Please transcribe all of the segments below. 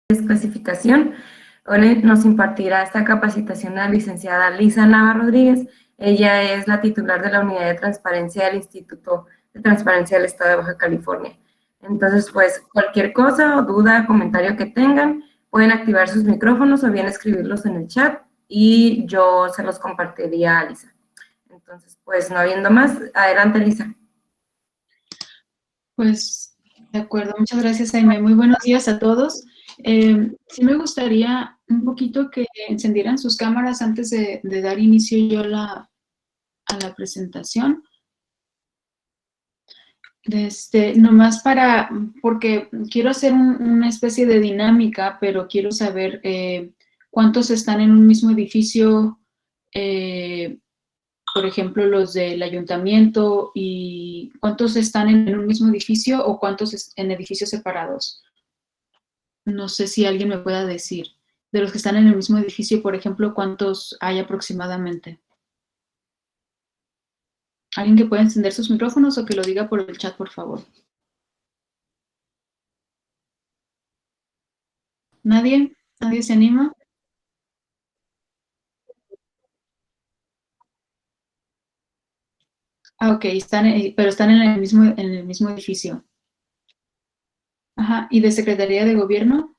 Desclasificación. Hoy nos impartirá esta capacitación la licenciada Lisa Nava Rodríguez. Ella es la titular de la Unidad de Transparencia del Instituto de Transparencia del Estado de Baja California. Entonces, pues, cualquier cosa o duda, comentario que tengan, pueden activar sus micrófonos o bien escribirlos en el chat y yo se los compartiría a Lisa. Entonces, pues, no habiendo más, adelante, Lisa. Pues, de acuerdo. Muchas gracias, Jaime. Muy buenos días a todos. Sí me gustaría un poquito que encendieran sus cámaras antes de dar inicio yo a la presentación. Nomás porque quiero hacer una especie de dinámica, pero quiero saber cuántos están en un mismo edificio, por ejemplo, los del ayuntamiento, y cuántos están en un mismo edificio o cuántos en edificios separados. No sé si alguien me pueda decir. De los que están en el mismo edificio, por ejemplo, ¿cuántos hay aproximadamente? ¿Alguien que pueda encender sus micrófonos o que lo diga por el chat, por favor? ¿Nadie? ¿Nadie se anima? Ah, ok, pero están en el mismo edificio. Ajá, ¿y de Secretaría de Gobierno?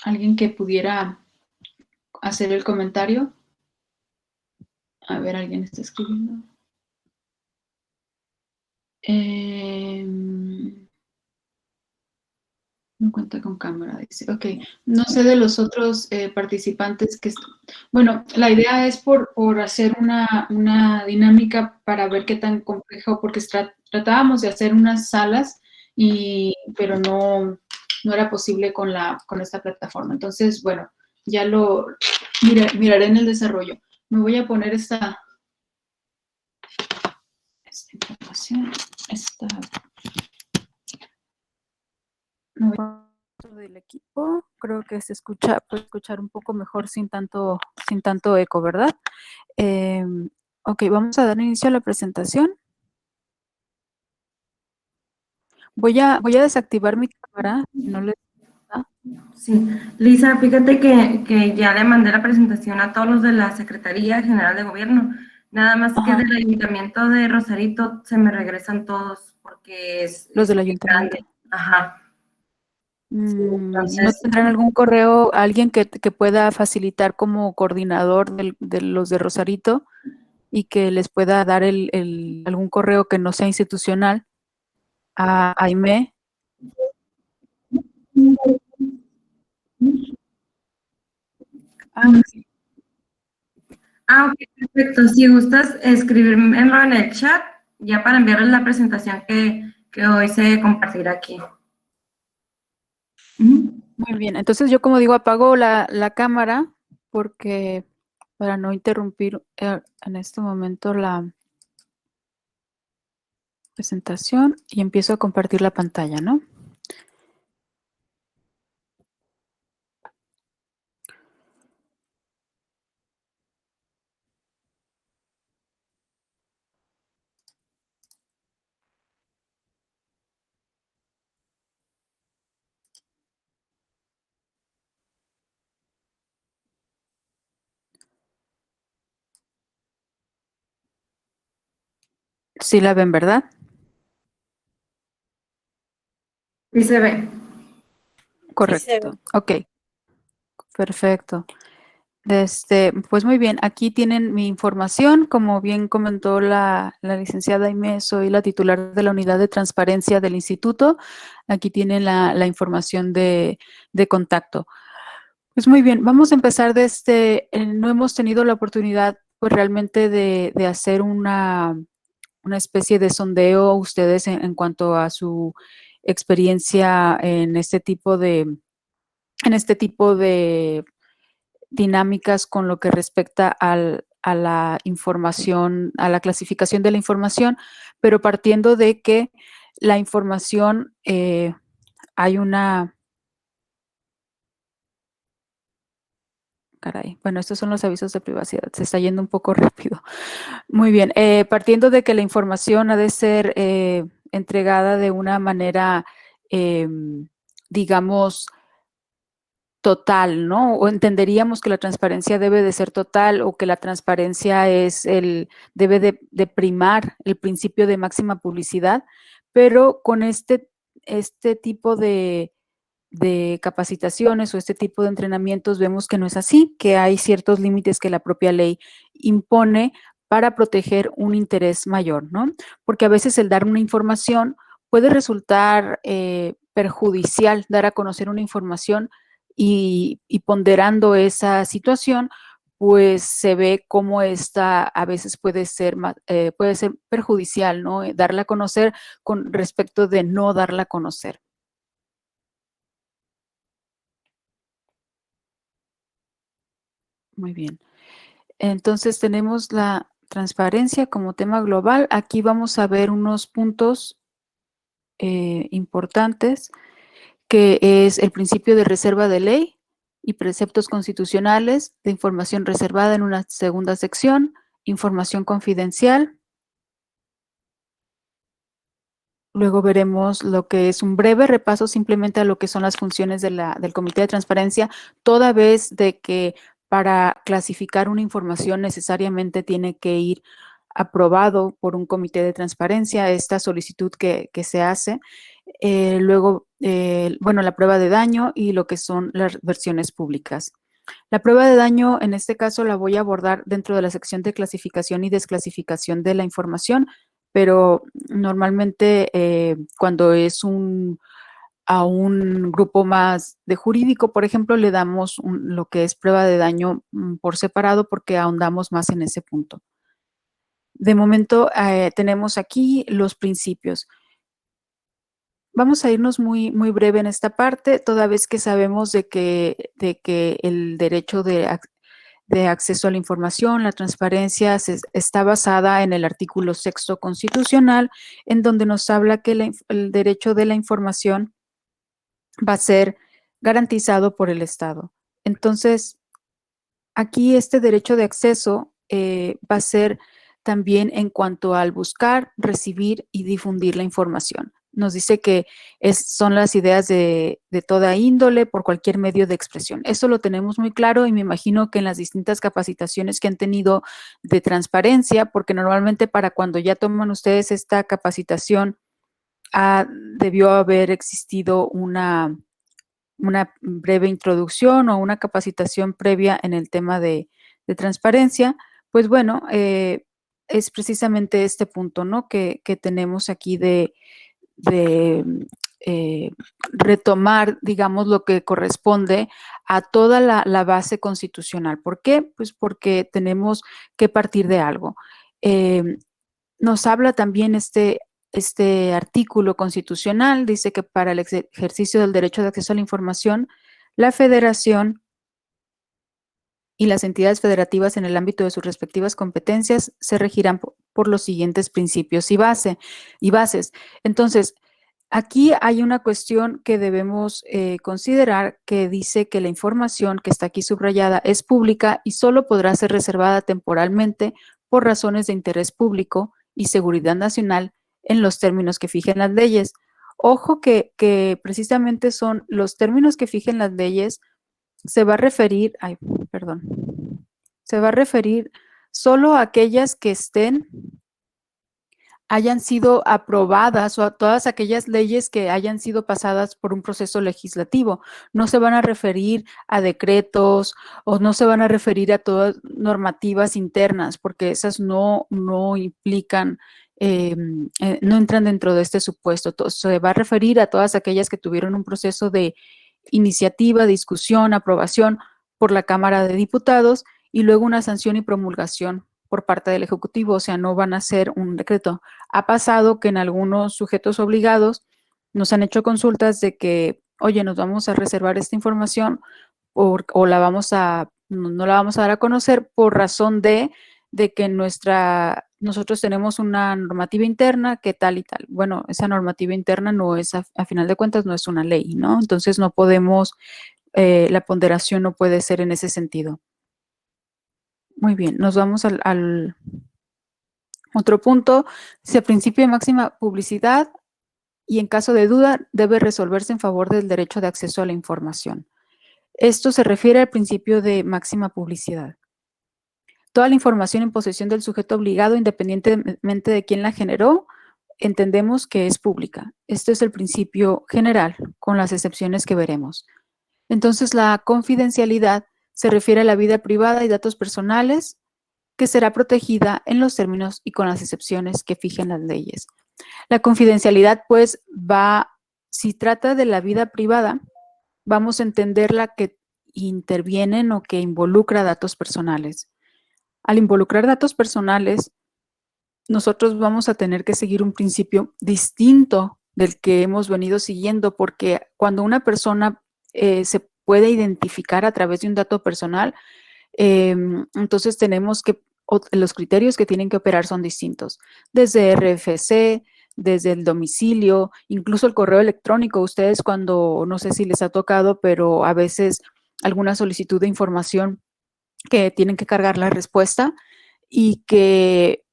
¿Alguien que pudiera hacer el comentario? A ver, alguien está escribiendo. No cuenta con cámara, dice. Ok, no sé de los otros participantes que... Bueno, la idea es por hacer una dinámica para ver qué tan complejo, porque tratábamos de hacer unas salas, pero no era posible con esta plataforma. Entonces, bueno, ya lo miraré en el desarrollo. Me voy a poner esta información, del equipo, creo que puede escuchar un poco mejor sin tanto eco, ¿verdad? Ok, vamos a dar inicio a la presentación. Voy a desactivar mi cámara, no les... Sí, Lisa, fíjate que ya le mandé la presentación a todos los de la Secretaría General de Gobierno. Nada más que del Ayuntamiento de Rosarito se me regresan todos porque es los del Ayuntamiento. Grande. Ajá. Entonces, ¿no tendrán algún correo, alguien que pueda facilitar como coordinador de los de Rosarito y que les pueda dar algún correo que no sea institucional a Aimee? Ok, perfecto. Si gustas escribirmelo en el chat, ya para enviarles la presentación que hoy se compartirá aquí. Muy bien, entonces yo, como digo, apago la cámara porque para no interrumpir en este momento la presentación, y empiezo a compartir la pantalla, ¿no? Sí la ven, ¿verdad? Sí se ve. Correcto. Sí se ve. Ok. Perfecto. Pues muy bien, aquí tienen mi información. Como bien comentó la licenciada Aimee, soy la titular de la Unidad de Transparencia del Instituto. Aquí tienen la información de contacto. Pues muy bien, vamos a empezar no hemos tenido la oportunidad pues realmente de hacer una especie de sondeo ustedes en cuanto a su experiencia en este tipo de dinámicas con lo que respecta a la información, a la clasificación de la información, pero partiendo de que la información hay una... Caray, bueno, estos son los avisos de privacidad, se está yendo un poco rápido. Muy bien, partiendo de que la información ha de ser entregada de una manera, digamos, total, ¿no? O entenderíamos que la transparencia debe de ser total o que la transparencia debe de primar el principio de máxima publicidad, pero con este tipo de capacitaciones o este tipo de entrenamientos vemos que no es así, que hay ciertos límites que la propia ley impone para proteger un interés mayor, ¿no? Porque a veces el dar una información puede resultar perjudicial, dar a conocer una información y ponderando esa situación, pues se ve cómo esta a veces puede ser perjudicial, ¿no? Darla a conocer con respecto de no darla a conocer. Muy bien. Entonces tenemos la transparencia como tema global. Aquí vamos a ver unos puntos importantes, que es el principio de reserva de ley y preceptos constitucionales de información reservada en una segunda sección, información confidencial. Luego veremos lo que es un breve repaso simplemente a lo que son las funciones del Comité de Transparencia, toda vez de que para clasificar una información necesariamente tiene que ir aprobado por un comité de transparencia esta solicitud que se hace. Luego, bueno, la prueba de daño y lo que son las versiones públicas. La prueba de daño, en este caso, la voy a abordar dentro de la sección de clasificación y desclasificación de la información, pero normalmente cuando es a un grupo más de jurídico, por ejemplo, le damos lo que es prueba de daño por separado porque ahondamos más en ese punto. De momento tenemos aquí los principios. Vamos a irnos muy, muy breve en esta parte, toda vez que sabemos de que el derecho de acceso a la información, la transparencia, está basada en el artículo 6º constitucional, en donde nos habla que el derecho de la información va a ser garantizado por el Estado. Entonces, aquí este derecho de acceso va a ser también en cuanto al buscar, recibir y difundir la información. Nos dice que son las ideas de toda índole por cualquier medio de expresión. Eso lo tenemos muy claro y me imagino que en las distintas capacitaciones que han tenido de transparencia, porque normalmente para cuando ya toman ustedes esta capacitación, debió haber existido una breve introducción o una capacitación previa en el tema de transparencia. Pues bueno, es precisamente este punto, ¿no? Que tenemos aquí de retomar, digamos, lo que corresponde a toda la base constitucional. ¿Por qué? Pues porque tenemos que partir de algo. Nos habla también este artículo constitucional, dice que para el ejercicio del derecho de acceso a la información, la Federación y las entidades federativas en el ámbito de sus respectivas competencias se regirán por los siguientes principios y bases. Entonces, aquí hay una cuestión que debemos considerar, que dice que la información que está aquí subrayada es pública y solo podrá ser reservada temporalmente por razones de interés público y seguridad nacional en los términos que fijen las leyes. Ojo que precisamente son los términos que fijen las leyes, se va a referir solo a aquellas que hayan sido aprobadas o a todas aquellas leyes que hayan sido pasadas por un proceso legislativo. No se van a referir a decretos o no se van a referir a todas normativas internas, porque esas no implican, no entran dentro de este supuesto. Se va a referir a todas aquellas que tuvieron un proceso de iniciativa, discusión, aprobación por la Cámara de Diputados y luego una sanción y promulgación por parte del Ejecutivo, o sea, no van a ser un decreto. Ha pasado que en algunos sujetos obligados nos han hecho consultas de que, oye, nos vamos a reservar esta información o no la vamos a dar a conocer por razón de que nosotros tenemos una normativa interna que tal y tal. Bueno, esa normativa interna no es, a final de cuentas, no es una ley, ¿no? Entonces no podemos, la ponderación no puede ser en ese sentido. Muy bien, nos vamos al otro punto. Dice, principio de máxima publicidad, y en caso de duda debe resolverse en favor del derecho de acceso a la información. Esto se refiere al principio de máxima publicidad. Toda la información en posesión del sujeto obligado, independientemente de quién la generó, entendemos que es pública. Este es el principio general, con las excepciones que veremos. Entonces, la confidencialidad se refiere a la vida privada y datos personales que será protegida en los términos y con las excepciones que fijen las leyes. La confidencialidad, pues, si trata de la vida privada, vamos a entenderla que intervienen o que involucra datos personales. Al involucrar datos personales, nosotros vamos a tener que seguir un principio distinto del que hemos venido siguiendo, porque cuando una persona se puede identificar a través de un dato personal, entonces tenemos que, los criterios que tienen que operar son distintos, desde RFC, desde el domicilio, incluso el correo electrónico. Ustedes cuando, no sé si les ha tocado, pero a veces alguna solicitud de información que tienen que cargar la respuesta y que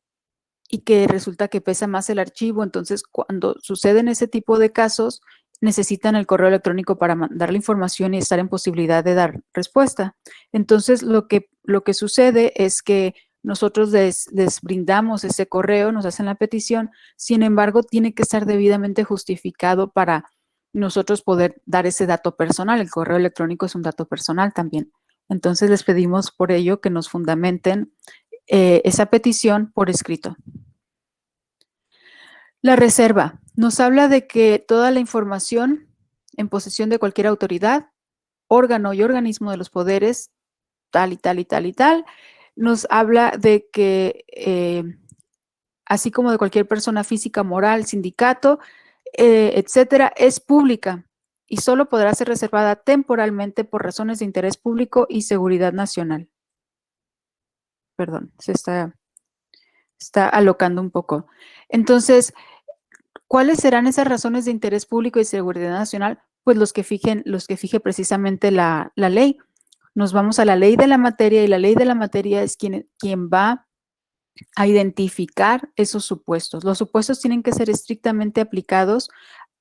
resulta que pesa más el archivo. Entonces, cuando suceden ese tipo de casos, necesitan el correo electrónico para mandar la información y estar en posibilidad de dar respuesta. Entonces, lo que sucede es que nosotros les brindamos ese correo, nos hacen la petición, sin embargo, tiene que estar debidamente justificado para nosotros poder dar ese dato personal. El correo electrónico es un dato personal también. Entonces, les pedimos por ello que nos fundamenten esa petición por escrito. La reserva nos habla de que toda la información en posesión de cualquier autoridad, órgano y organismo de los poderes, tal y tal y tal y tal, nos habla de que, así como de cualquier persona física, moral, sindicato, etcétera, es pública y solo podrá ser reservada temporalmente por razones de interés público y seguridad nacional. Perdón, se está alocando un poco. Entonces, ¿cuáles serán esas razones de interés público y seguridad nacional? Pues los que fije precisamente la ley. Nos vamos a la ley de la materia y la ley de la materia es quien va a identificar esos supuestos. Los supuestos tienen que ser estrictamente aplicados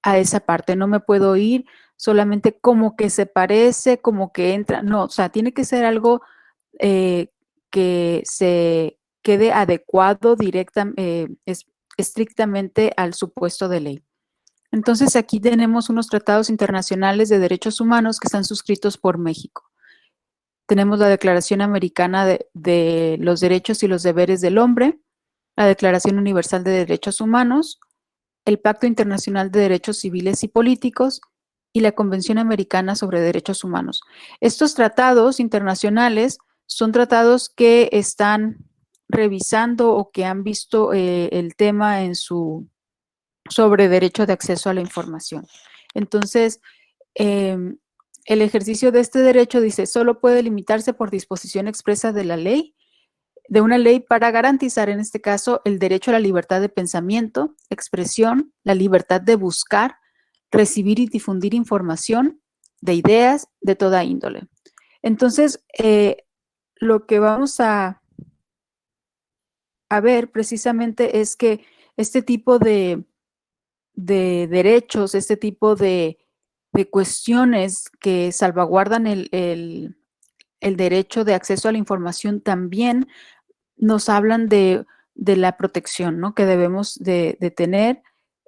a esa parte. No me puedo ir solamente como que se parece, como que entra. No, o sea, tiene que ser algo que se quede adecuado estrictamente al supuesto de ley. Entonces, aquí tenemos unos tratados internacionales de derechos humanos que están suscritos por México. Tenemos la Declaración Americana de los Derechos y los Deberes del Hombre, la Declaración Universal de Derechos Humanos, el Pacto Internacional de Derechos Civiles y Políticos y la Convención Americana sobre Derechos Humanos. Estos tratados internacionales son tratados que están revisando o que han visto el tema sobre derecho de acceso a la información. Entonces, el ejercicio de este derecho, dice, solo puede limitarse por disposición expresa de la ley, de una ley para garantizar, en este caso, el derecho a la libertad de pensamiento, expresión, la libertad de buscar, recibir y difundir información de ideas de toda índole. Entonces, lo que vamos a ver precisamente es que este tipo de derechos, este tipo de cuestiones que salvaguardan el derecho de acceso a la información también nos hablan de la protección, ¿no?, que debemos de tener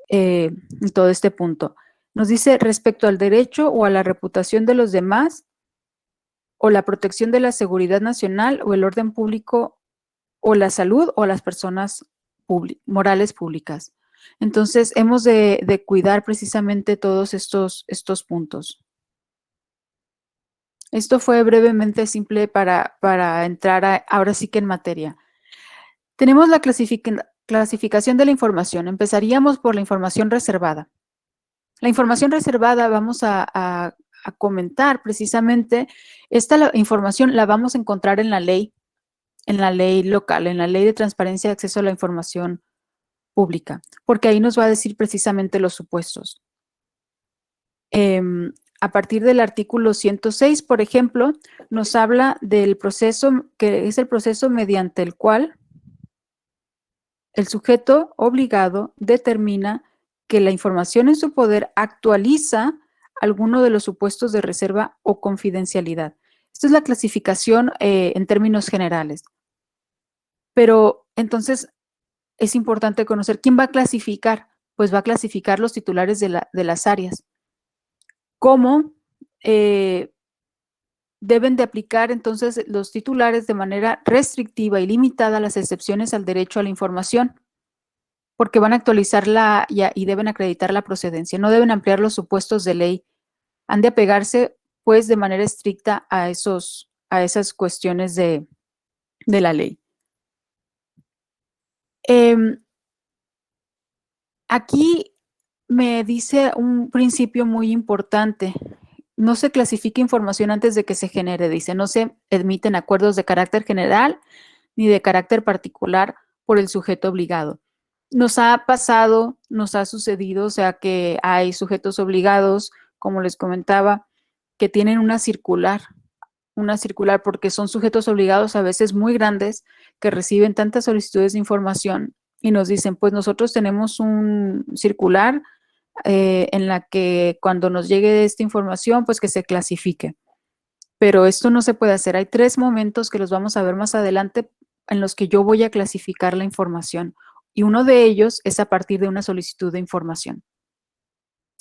en todo este punto. Nos dice respecto al derecho o a la reputación de los demás o la protección de la seguridad nacional o el orden público o la salud o las personas morales públicas. Entonces, hemos de cuidar precisamente todos estos puntos. Esto fue brevemente simple para entrar ahora sí que en materia. Tenemos la clasificación de la información. Empezaríamos por la información reservada. La información reservada vamos a comentar precisamente, información la vamos a encontrar en la ley local, en la Ley de Transparencia y Acceso a la Información Pública, porque ahí nos va a decir precisamente los supuestos. A partir del artículo 106, por ejemplo, nos habla del proceso, que es el proceso mediante el cual el sujeto obligado determina que la información en su poder actualiza alguno de los supuestos de reserva o confidencialidad. Esta es la clasificación en términos generales. Pero entonces es importante conocer quién va a clasificar. Pues va a clasificar los titulares de las áreas. ¿Cómo deben de aplicar entonces los titulares de manera restrictiva y limitada las excepciones al derecho a la información? Porque van a actualizarla y deben acreditar la procedencia. No deben ampliar los supuestos de ley. Han de apegarse, pues, de manera estricta a esas cuestiones de la ley. Aquí me dice un principio muy importante. No se clasifica información antes de que se genere, dice. No se emiten acuerdos de carácter general ni de carácter particular por el sujeto obligado. Nos ha pasado, nos ha sucedido, o sea, que hay sujetos obligados, como les comentaba, que tienen una circular porque son sujetos obligados a veces muy grandes que reciben tantas solicitudes de información y nos dicen, pues nosotros tenemos un circular en la que cuando nos llegue esta información, pues que se clasifique. Pero esto no se puede hacer. Hay 3 momentos que los vamos a ver más adelante en los que yo voy a clasificar la información. Y uno de ellos es a partir de una solicitud de información.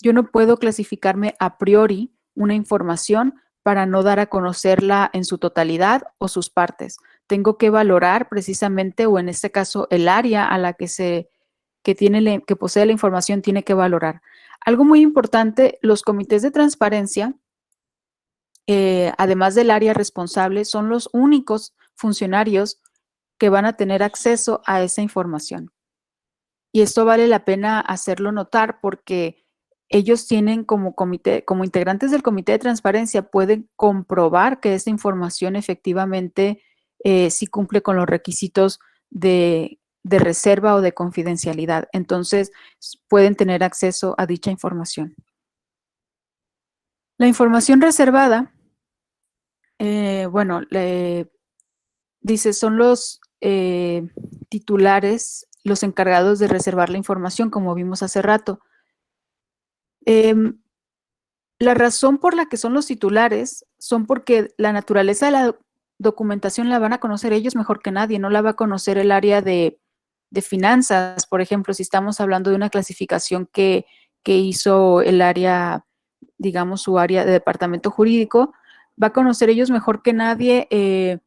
Yo no puedo clasificarme a priori una información para no dar a conocerla en su totalidad o sus partes. Tengo que valorar precisamente, o en este caso, el área a la que posee la información tiene que valorar. Algo muy importante, los comités de transparencia, además del área responsable, son los únicos funcionarios que van a tener acceso a esa información. Y esto vale la pena hacerlo notar porque ellos tienen como integrantes del comité de transparencia, pueden comprobar que esta información efectivamente sí cumple con los requisitos de reserva o de confidencialidad. Entonces, pueden tener acceso a dicha información. La información reservada, dice, son los titulares, los encargados de reservar la información, como vimos hace rato. La razón por la que son los titulares son porque la naturaleza de la documentación la van a conocer ellos mejor que nadie, no la va a conocer el área de finanzas, por ejemplo, si estamos hablando de una clasificación que hizo el área, digamos, su área de departamento jurídico, va a conocer ellos mejor que nadie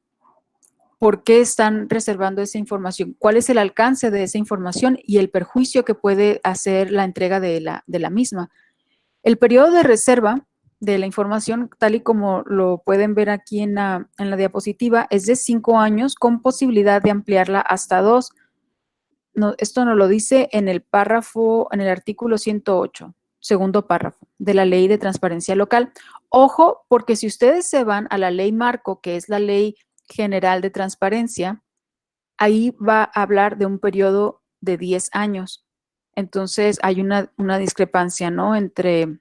por qué están reservando esa información, cuál es el alcance de esa información y el perjuicio que puede hacer la entrega de la misma. El periodo de reserva de la información, tal y como lo pueden ver aquí en la diapositiva, es de 5 años con posibilidad de ampliarla hasta 2. No, esto nos lo dice en el artículo 108, segundo párrafo, de la Ley de Transparencia Local. Ojo, porque si ustedes se van a la Ley Marco, que es la Ley General de Transparencia, ahí va a hablar de un periodo de 10 años. Entonces, hay una discrepancia, ¿no?, entre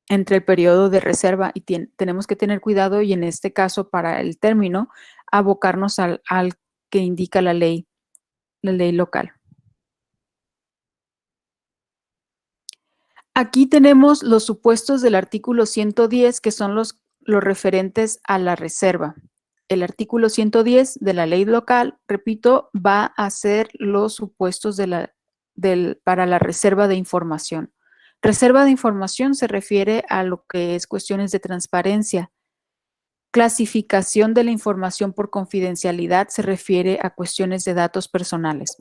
el periodo de reserva y tenemos que tener cuidado y en este caso, para el término, abocarnos al que indica la ley local. Aquí tenemos los supuestos del artículo 110, que son los referentes a la reserva. El artículo 110 de la ley local, repito, va a ser los supuestos para la reserva de información. Reserva de información se refiere a lo que es cuestiones de transparencia. Clasificación de la información por confidencialidad se refiere a cuestiones de datos personales.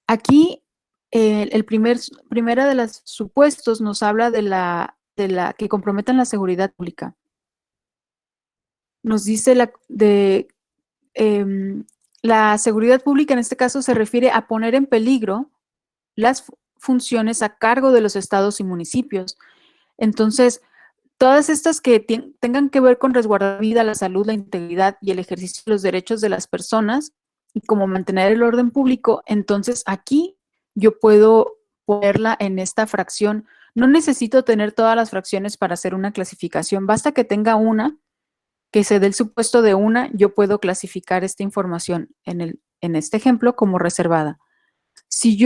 Aquí, primera de los supuestos nos habla de la que comprometan la seguridad pública. Nos dice la seguridad pública, en este caso, se refiere a poner en peligro las funciones a cargo de los estados y municipios. Entonces, todas estas que tengan que ver con resguardar la vida, la salud, la integridad y el ejercicio de los derechos de las personas y como mantener el orden público, entonces aquí yo puedo ponerla en esta fracción. No necesito tener todas las fracciones para hacer una clasificación, basta que tenga una, que se dé el supuesto de una, yo puedo clasificar esta información en este ejemplo como reservada. Si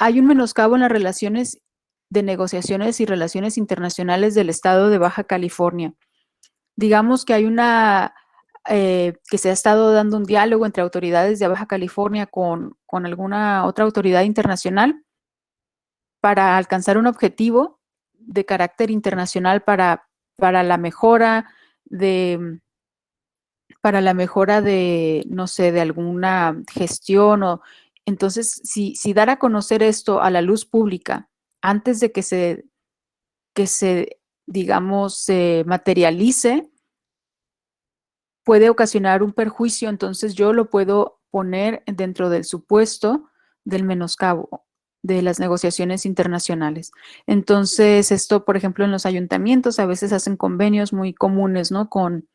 hay un menoscabo en las relaciones de Negociaciones y Relaciones Internacionales del Estado de Baja California. Digamos que hay que se ha estado dando un diálogo entre autoridades de Baja California con alguna otra autoridad internacional para alcanzar un objetivo de carácter internacional para la mejora de, no sé, de alguna gestión. Entonces, si dar a conocer esto a la luz pública antes de que se digamos, se materialice, puede ocasionar un perjuicio, entonces yo lo puedo poner dentro del supuesto del menoscabo de las negociaciones internacionales. Entonces, esto, por ejemplo, en los ayuntamientos a veces hacen convenios muy comunes, ¿no? Con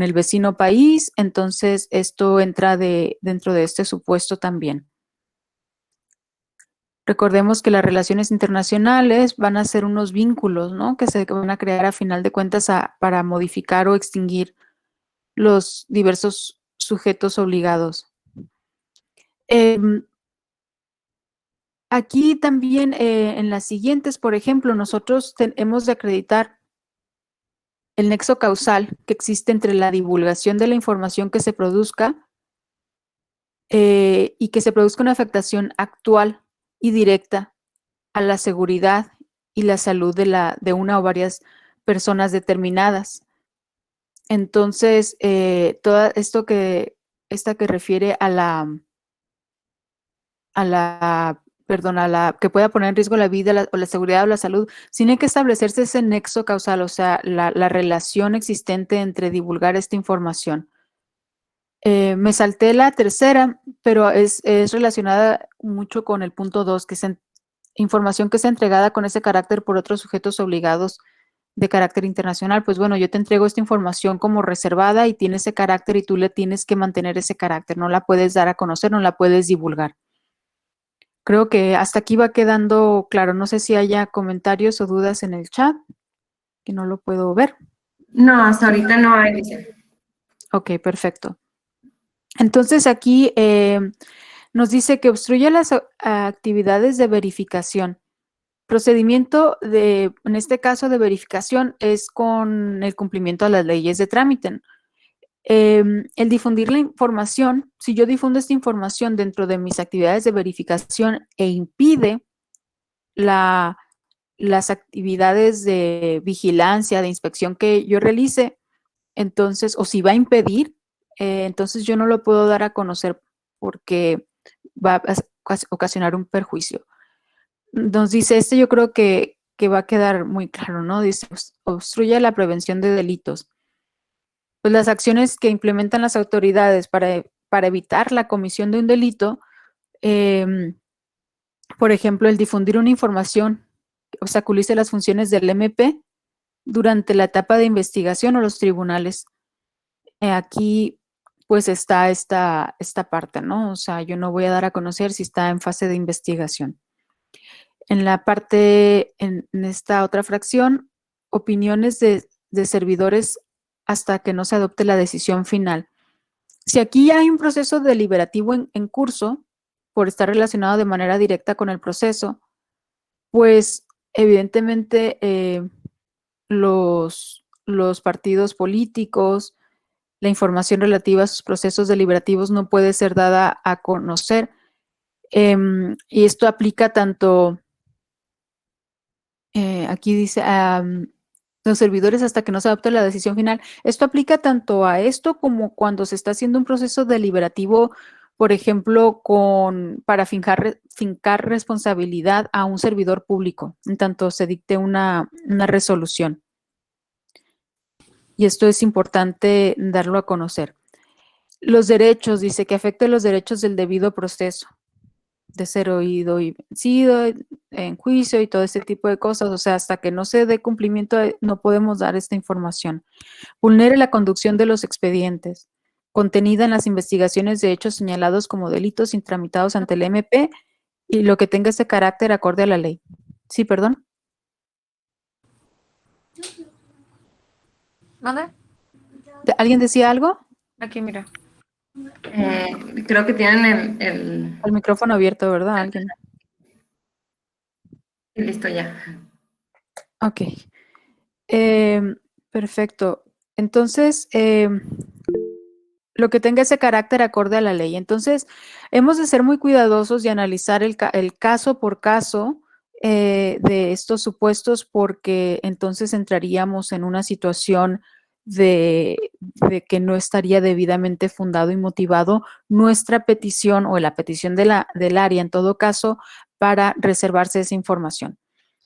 el vecino país, entonces esto entra dentro de este supuesto también. Recordemos que las relaciones internacionales van a ser unos vínculos, ¿no? Que se van a crear a final de cuentas para modificar o extinguir los diversos sujetos obligados. Aquí también en las siguientes, por ejemplo, nosotros hemos de acreditar el nexo causal que existe entre la divulgación de la información que se produzca y que se produzca una afectación actual y directa a la seguridad y la salud de una o varias personas determinadas. Entonces, todo esto que refiere a la que pueda poner en riesgo la vida o la seguridad o la salud, tiene que establecerse ese nexo causal, o sea, la relación existente entre divulgar esta información. Me salté la tercera, pero es relacionada mucho con el punto 2, que es información que sea entregada con ese carácter por otros sujetos obligados de carácter internacional. Pues bueno, yo te entrego esta información como reservada y tiene ese carácter y tú le tienes que mantener ese carácter, no la puedes dar a conocer, no la puedes divulgar. Creo que hasta aquí va quedando claro. No sé si haya comentarios o dudas en el chat, que no lo puedo ver. No, hasta ahorita no hay, dice. Ok, perfecto. Entonces aquí nos dice que obstruye las actividades de verificación. Procedimiento en este caso de verificación es con el cumplimiento de las leyes de trámite. El difundir la información, si yo difundo esta información dentro de mis actividades de verificación e impide las actividades de vigilancia, de inspección que yo realice, entonces, o si va a impedir, entonces yo no lo puedo dar a conocer porque va a ocasionar un perjuicio. Nos dice, yo creo que va a quedar muy claro, ¿no? Dice, obstruye la prevención de delitos. Pues las acciones que implementan las autoridades para evitar la comisión de un delito, por ejemplo, el difundir una información que obstaculice las funciones del MP durante la etapa de investigación o los tribunales. Aquí pues está esta parte, ¿no? O sea, yo no voy a dar a conocer si está en fase de investigación. En la parte, en esta otra fracción, opiniones de servidores hasta que no se adopte la decisión final. Si aquí hay un proceso deliberativo en curso, por estar relacionado de manera directa con el proceso, pues evidentemente los partidos políticos, la información relativa a sus procesos deliberativos no puede ser dada a conocer. Y esto aplica tanto, aquí dice, los servidores hasta que no se adopte la decisión final. Esto aplica tanto a esto como cuando se está haciendo un proceso deliberativo, por ejemplo, para fincar responsabilidad a un servidor público, en tanto se dicte una resolución. Y esto es importante darlo a conocer. Los derechos, dice que afecte los derechos del debido proceso, de ser oído y vencido en juicio y todo este tipo de cosas. O sea, hasta que no se dé cumplimiento, no podemos dar esta información. Vulnere la conducción de los expedientes, contenida en las investigaciones de hechos señalados como delitos intramitados ante el MP y lo que tenga ese carácter acorde a la ley. Sí, perdón. ¿Dónde? ¿Alguien decía algo? Aquí, mira. Creo que tienen el El micrófono abierto, ¿verdad? Alguien. Y listo ya. Ok. Perfecto. Entonces, lo que tenga ese carácter acorde a la ley. Entonces, hemos de ser muy cuidadosos y analizar el caso por caso de estos supuestos, porque entonces entraríamos en una situación de que no estaría debidamente fundado y motivado nuestra petición o la petición del área, en todo caso, para reservarse esa información.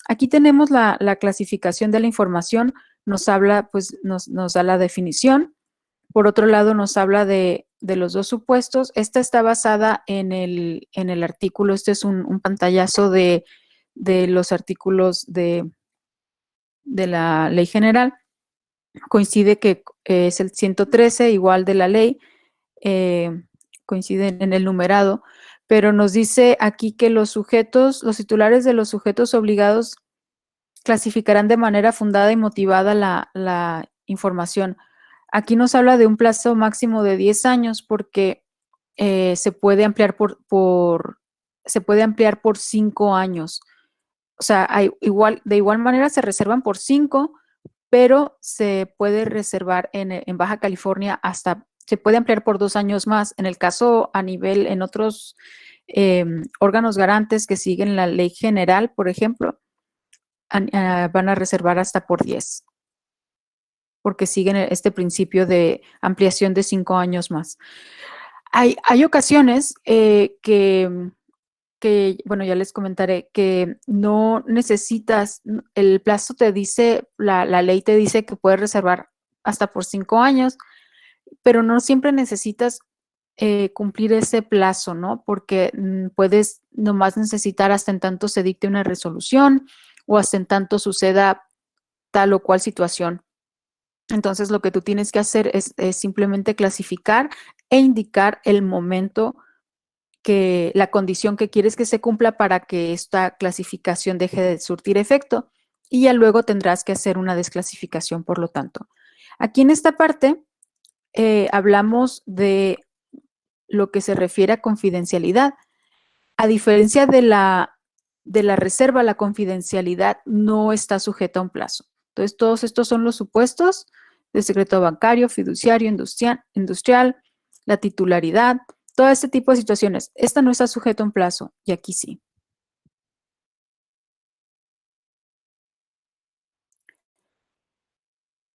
Aquí tenemos la clasificación de la información, nos habla, pues nos da la definición. Por otro lado, nos habla de los dos supuestos. Esta está basada en el artículo, este es un pantallazo de los artículos de la ley general. Coincide que es el 113, igual de la ley, coinciden en el numerado, pero nos dice aquí que los titulares de los sujetos obligados clasificarán de manera fundada y motivada la información. Aquí nos habla de un plazo máximo de 10 años porque se puede ampliar se puede ampliar por 5 años. O sea, de igual manera se reservan por 5, pero se puede reservar en Baja California se puede ampliar por 2 años más. En el caso en otros órganos garantes que siguen la ley general, por ejemplo, van a reservar hasta por 10, porque siguen este principio de ampliación de 5 años más. Hay ocasiones bueno, ya les comentaré, que no necesitas, el plazo te dice, la ley te dice que puedes reservar hasta por 5 años, pero no siempre necesitas cumplir ese plazo, ¿no? Porque puedes nomás necesitar hasta en tanto se dicte una resolución o hasta en tanto suceda tal o cual situación. Entonces, lo que tú tienes que hacer es simplemente clasificar e indicar el momento la condición que quieres que se cumpla para que esta clasificación deje de surtir efecto, y ya luego tendrás que hacer una desclasificación, por lo tanto. Aquí en esta parte hablamos de lo que se refiere a confidencialidad. A diferencia de la reserva, la confidencialidad no está sujeta a un plazo. Entonces, todos estos son los supuestos de secreto bancario, fiduciario, industrial, la titularidad, todo este tipo de situaciones. Esta no está sujeta a un plazo y aquí sí.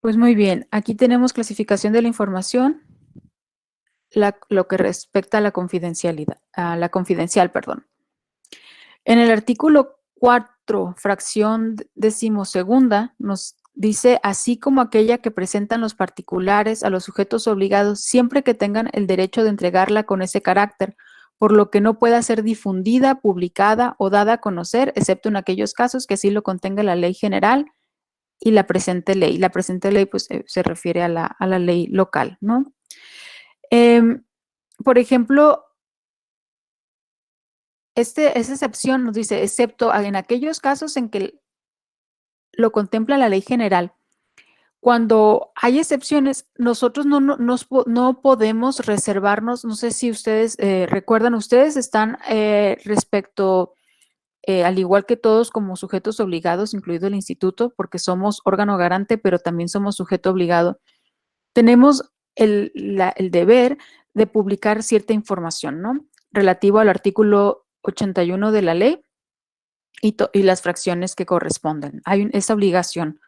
Pues muy bien, aquí tenemos clasificación de la información, lo que respecta a la confidencialidad, perdón. En el artículo 4, fracción 12ª, nos dice, así como aquella que presentan los particulares a los sujetos obligados, siempre que tengan el derecho de entregarla con ese carácter, por lo que no pueda ser difundida, publicada o dada a conocer, excepto en aquellos casos que así lo contenga la ley general y la presente ley. La presente ley, pues, se refiere a la ley local, ¿no? Por ejemplo, esa excepción nos dice, excepto en aquellos casos en que lo contempla la ley general. Cuando hay excepciones, nosotros no podemos reservarnos, no sé si ustedes recuerdan, ustedes están respecto, al igual que todos, como sujetos obligados, incluido el instituto, porque somos órgano garante, pero también somos sujeto obligado. Tenemos el deber de publicar cierta información, ¿no? Relativo al artículo 81 de la ley y las fracciones que corresponden. Hay esa obligación.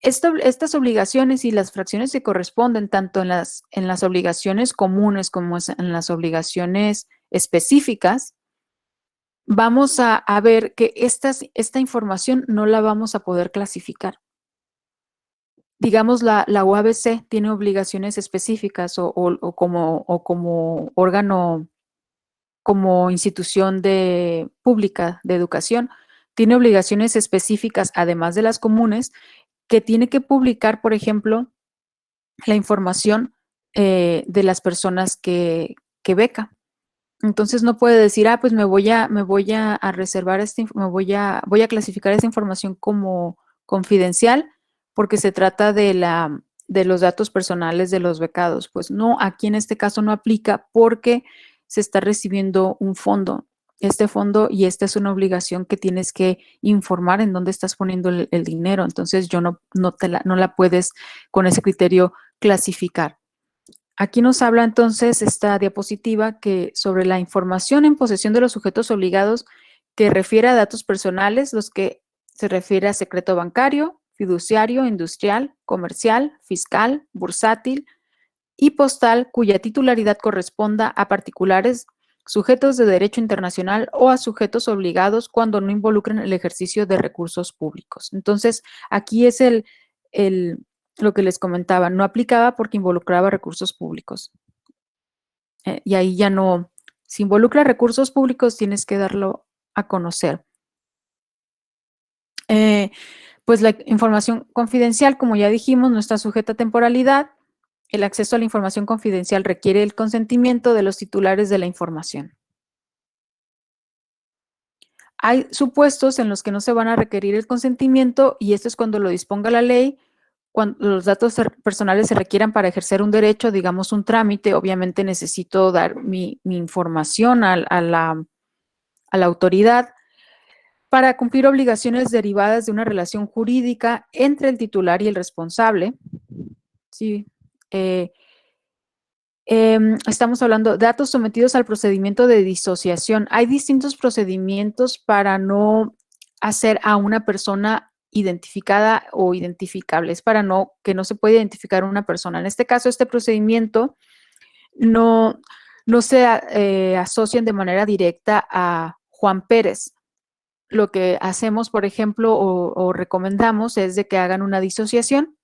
Estas obligaciones y las fracciones que corresponden tanto en las obligaciones comunes como en las obligaciones específicas, vamos a ver que esta información no la vamos a poder clasificar. Digamos, la UABC tiene obligaciones específicas o como órgano, como institución pública de educación, tiene obligaciones específicas, además de las comunes, que tiene que publicar, por ejemplo, la información de las personas que beca. Entonces no puede decir, pues me voy a reservar voy a clasificar esta información como confidencial porque se trata de los datos personales de los becados. Pues no, aquí en este caso no aplica porque se está recibiendo un fondo. este fondo y esta es una obligación que tienes que informar en dónde estás poniendo el dinero. Entonces, no la puedes con ese criterio clasificar. Aquí nos habla entonces esta diapositiva que sobre la información en posesión de los sujetos obligados que refiere a datos personales, los que se refiere a secreto bancario, fiduciario, industrial, comercial, fiscal, bursátil y postal, cuya titularidad corresponda a particulares sujetos de derecho internacional o a sujetos obligados cuando no involucren el ejercicio de recursos públicos. Entonces, aquí es lo que les comentaba, no aplicaba porque involucraba recursos públicos. Y ahí ya no, si involucra recursos públicos, tienes que darlo a conocer. Pues la información confidencial, como ya dijimos, no está sujeta a temporalidad. El acceso a la información confidencial requiere el consentimiento de los titulares de la información. Hay supuestos en los que no se van a requerir el consentimiento y esto es cuando lo disponga la ley, cuando los datos personales se requieran para ejercer un derecho, digamos un trámite. Obviamente necesito dar mi información a la autoridad para cumplir obligaciones derivadas de una relación jurídica entre el titular y el responsable. Sí. Estamos hablando de datos sometidos al procedimiento de disociación. Hay distintos procedimientos para no hacer a una persona identificada o identificable. Es para que no se puede identificar una persona. En este caso, este procedimiento no se asocian de manera directa a Juan Pérez. Lo que hacemos, por ejemplo, o recomendamos es de que hagan una disociación.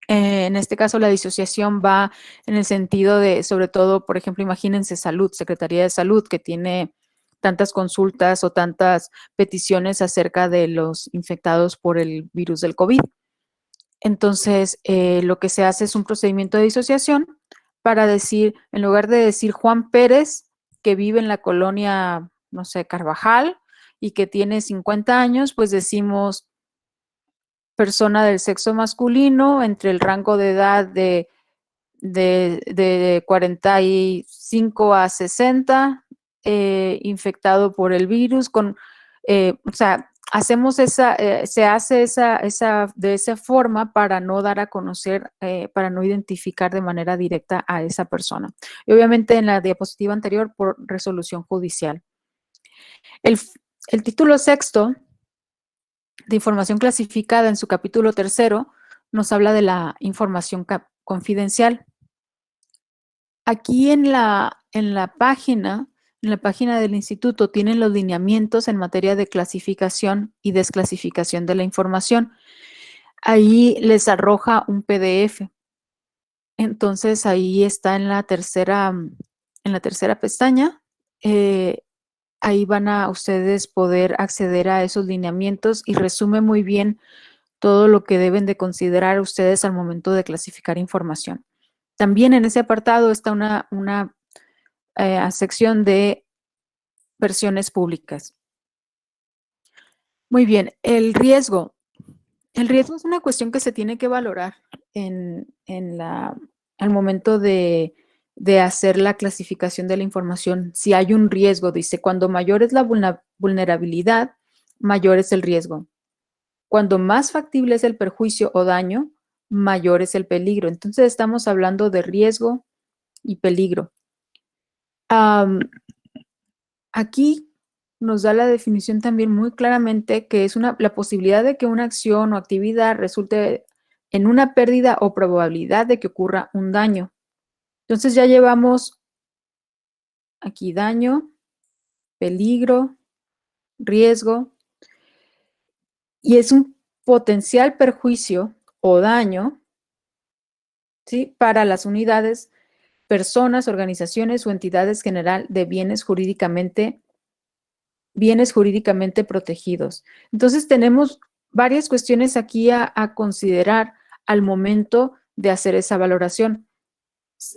En este caso, la disociación va en el sentido de, sobre todo, por ejemplo, imagínense Salud, Secretaría de Salud, que tiene tantas consultas o tantas peticiones acerca de los infectados por el virus del COVID. Entonces, lo que se hace es un procedimiento de disociación para decir, en lugar de decir Juan Pérez, que vive en la colonia, no sé, Carvajal, y que tiene 50 años, pues decimos persona del sexo masculino entre el rango de edad de 45 a 60, infectado por el virus, o sea, hacemos se hace de esa forma para no dar a conocer, para no identificar de manera directa a esa persona. Y obviamente en la diapositiva anterior por resolución judicial. El título sexto de información clasificada en su capítulo tercero nos habla de la información confidencial. Aquí en la página del instituto tienen los lineamientos en materia de clasificación y desclasificación de la información. Ahí les arroja un PDF. Entonces ahí está en la tercera pestaña. Ahí van a ustedes poder acceder a esos lineamientos y resume muy bien todo lo que deben de considerar ustedes al momento de clasificar información. También en ese apartado está una sección de versiones públicas. Muy bien, el riesgo. El riesgo es una cuestión que se tiene que valorar al momento de hacer la clasificación de la información. Si hay un riesgo, dice, cuando mayor es la vulnerabilidad, mayor es el riesgo. Cuando más factible es el perjuicio o daño, mayor es el peligro. Entonces estamos hablando de riesgo y peligro. Aquí nos da la definición también muy claramente que es la posibilidad de que una acción o actividad resulte en una pérdida o probabilidad de que ocurra un daño. Entonces ya llevamos aquí daño, peligro, riesgo, y es un potencial perjuicio o daño, ¿sí?, para las unidades, personas, organizaciones o entidades general de bienes jurídicamente protegidos. Entonces tenemos varias cuestiones aquí a considerar al momento de hacer esa valoración.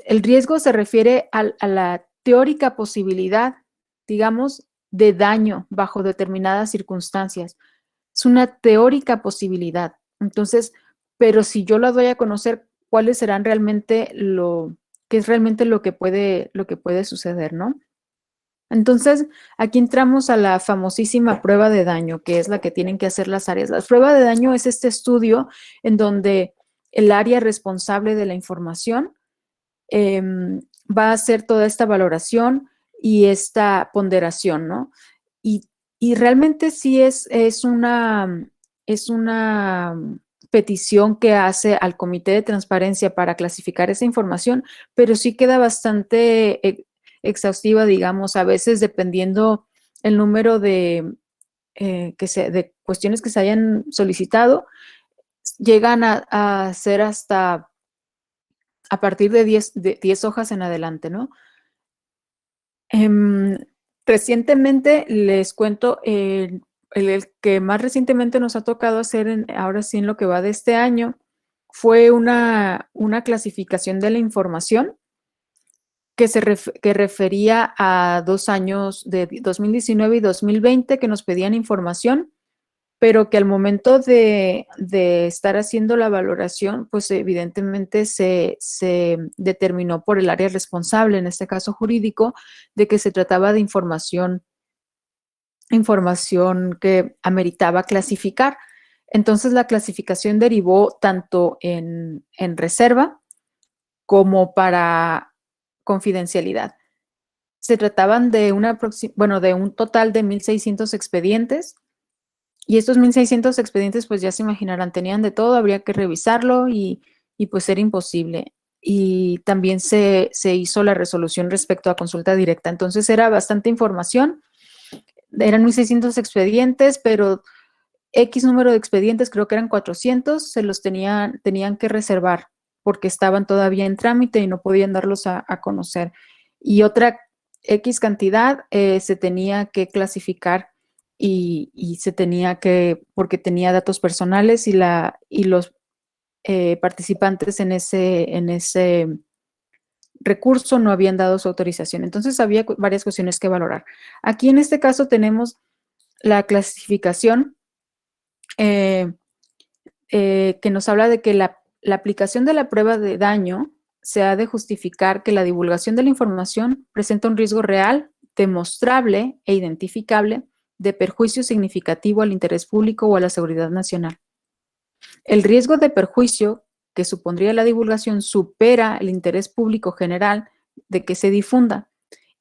El riesgo se refiere a la teórica posibilidad, digamos, de daño bajo determinadas circunstancias. Es una teórica posibilidad. Entonces, pero si yo la doy a conocer, ¿cuáles serán realmente qué es realmente lo que puede suceder, ¿no? Entonces, aquí entramos a la famosísima prueba de daño, que es la que tienen que hacer las áreas. La prueba de daño es este estudio en donde el área responsable de la información va a hacer toda esta valoración y esta ponderación, ¿no? Y realmente sí es una petición que hace al Comité de Transparencia para clasificar esa información, pero sí queda bastante exhaustiva, digamos, a veces dependiendo el número de cuestiones que se hayan solicitado, llegan a ser hasta a partir de 10 hojas en adelante, ¿no? Recientemente les cuento, el que más recientemente nos ha tocado hacer, ahora sí en lo que va de este año, fue una clasificación de la información que refería a 2 años de 2019 y 2020 que nos pedían información, pero que al momento de estar haciendo la valoración, pues evidentemente se determinó por el área responsable, en este caso jurídico, de que se trataba de información que ameritaba clasificar. Entonces la clasificación derivó tanto en reserva como para confidencialidad. Se trataban de de un total de 1,600 expedientes. Y estos 1,600 expedientes, pues ya se imaginarán, tenían de todo, habría que revisarlo y pues era imposible. Y también se hizo la resolución respecto a consulta directa. Entonces era bastante información. Eran 1,600 expedientes, pero X número de expedientes, creo que eran 400, se los tenían que reservar porque estaban todavía en trámite y no podían darlos a conocer. Y otra X cantidad se tenía que clasificar y se tenía que, porque tenía datos personales y los participantes en ese recurso no habían dado su autorización. Entonces había varias cuestiones que valorar. Aquí en este caso tenemos la clasificación que nos habla de que la aplicación de la prueba de daño se ha de justificar que la divulgación de la información presenta un riesgo real, demostrable e identificable de perjuicio significativo al interés público o a la seguridad nacional. El riesgo de perjuicio que supondría la divulgación supera el interés público general de que se difunda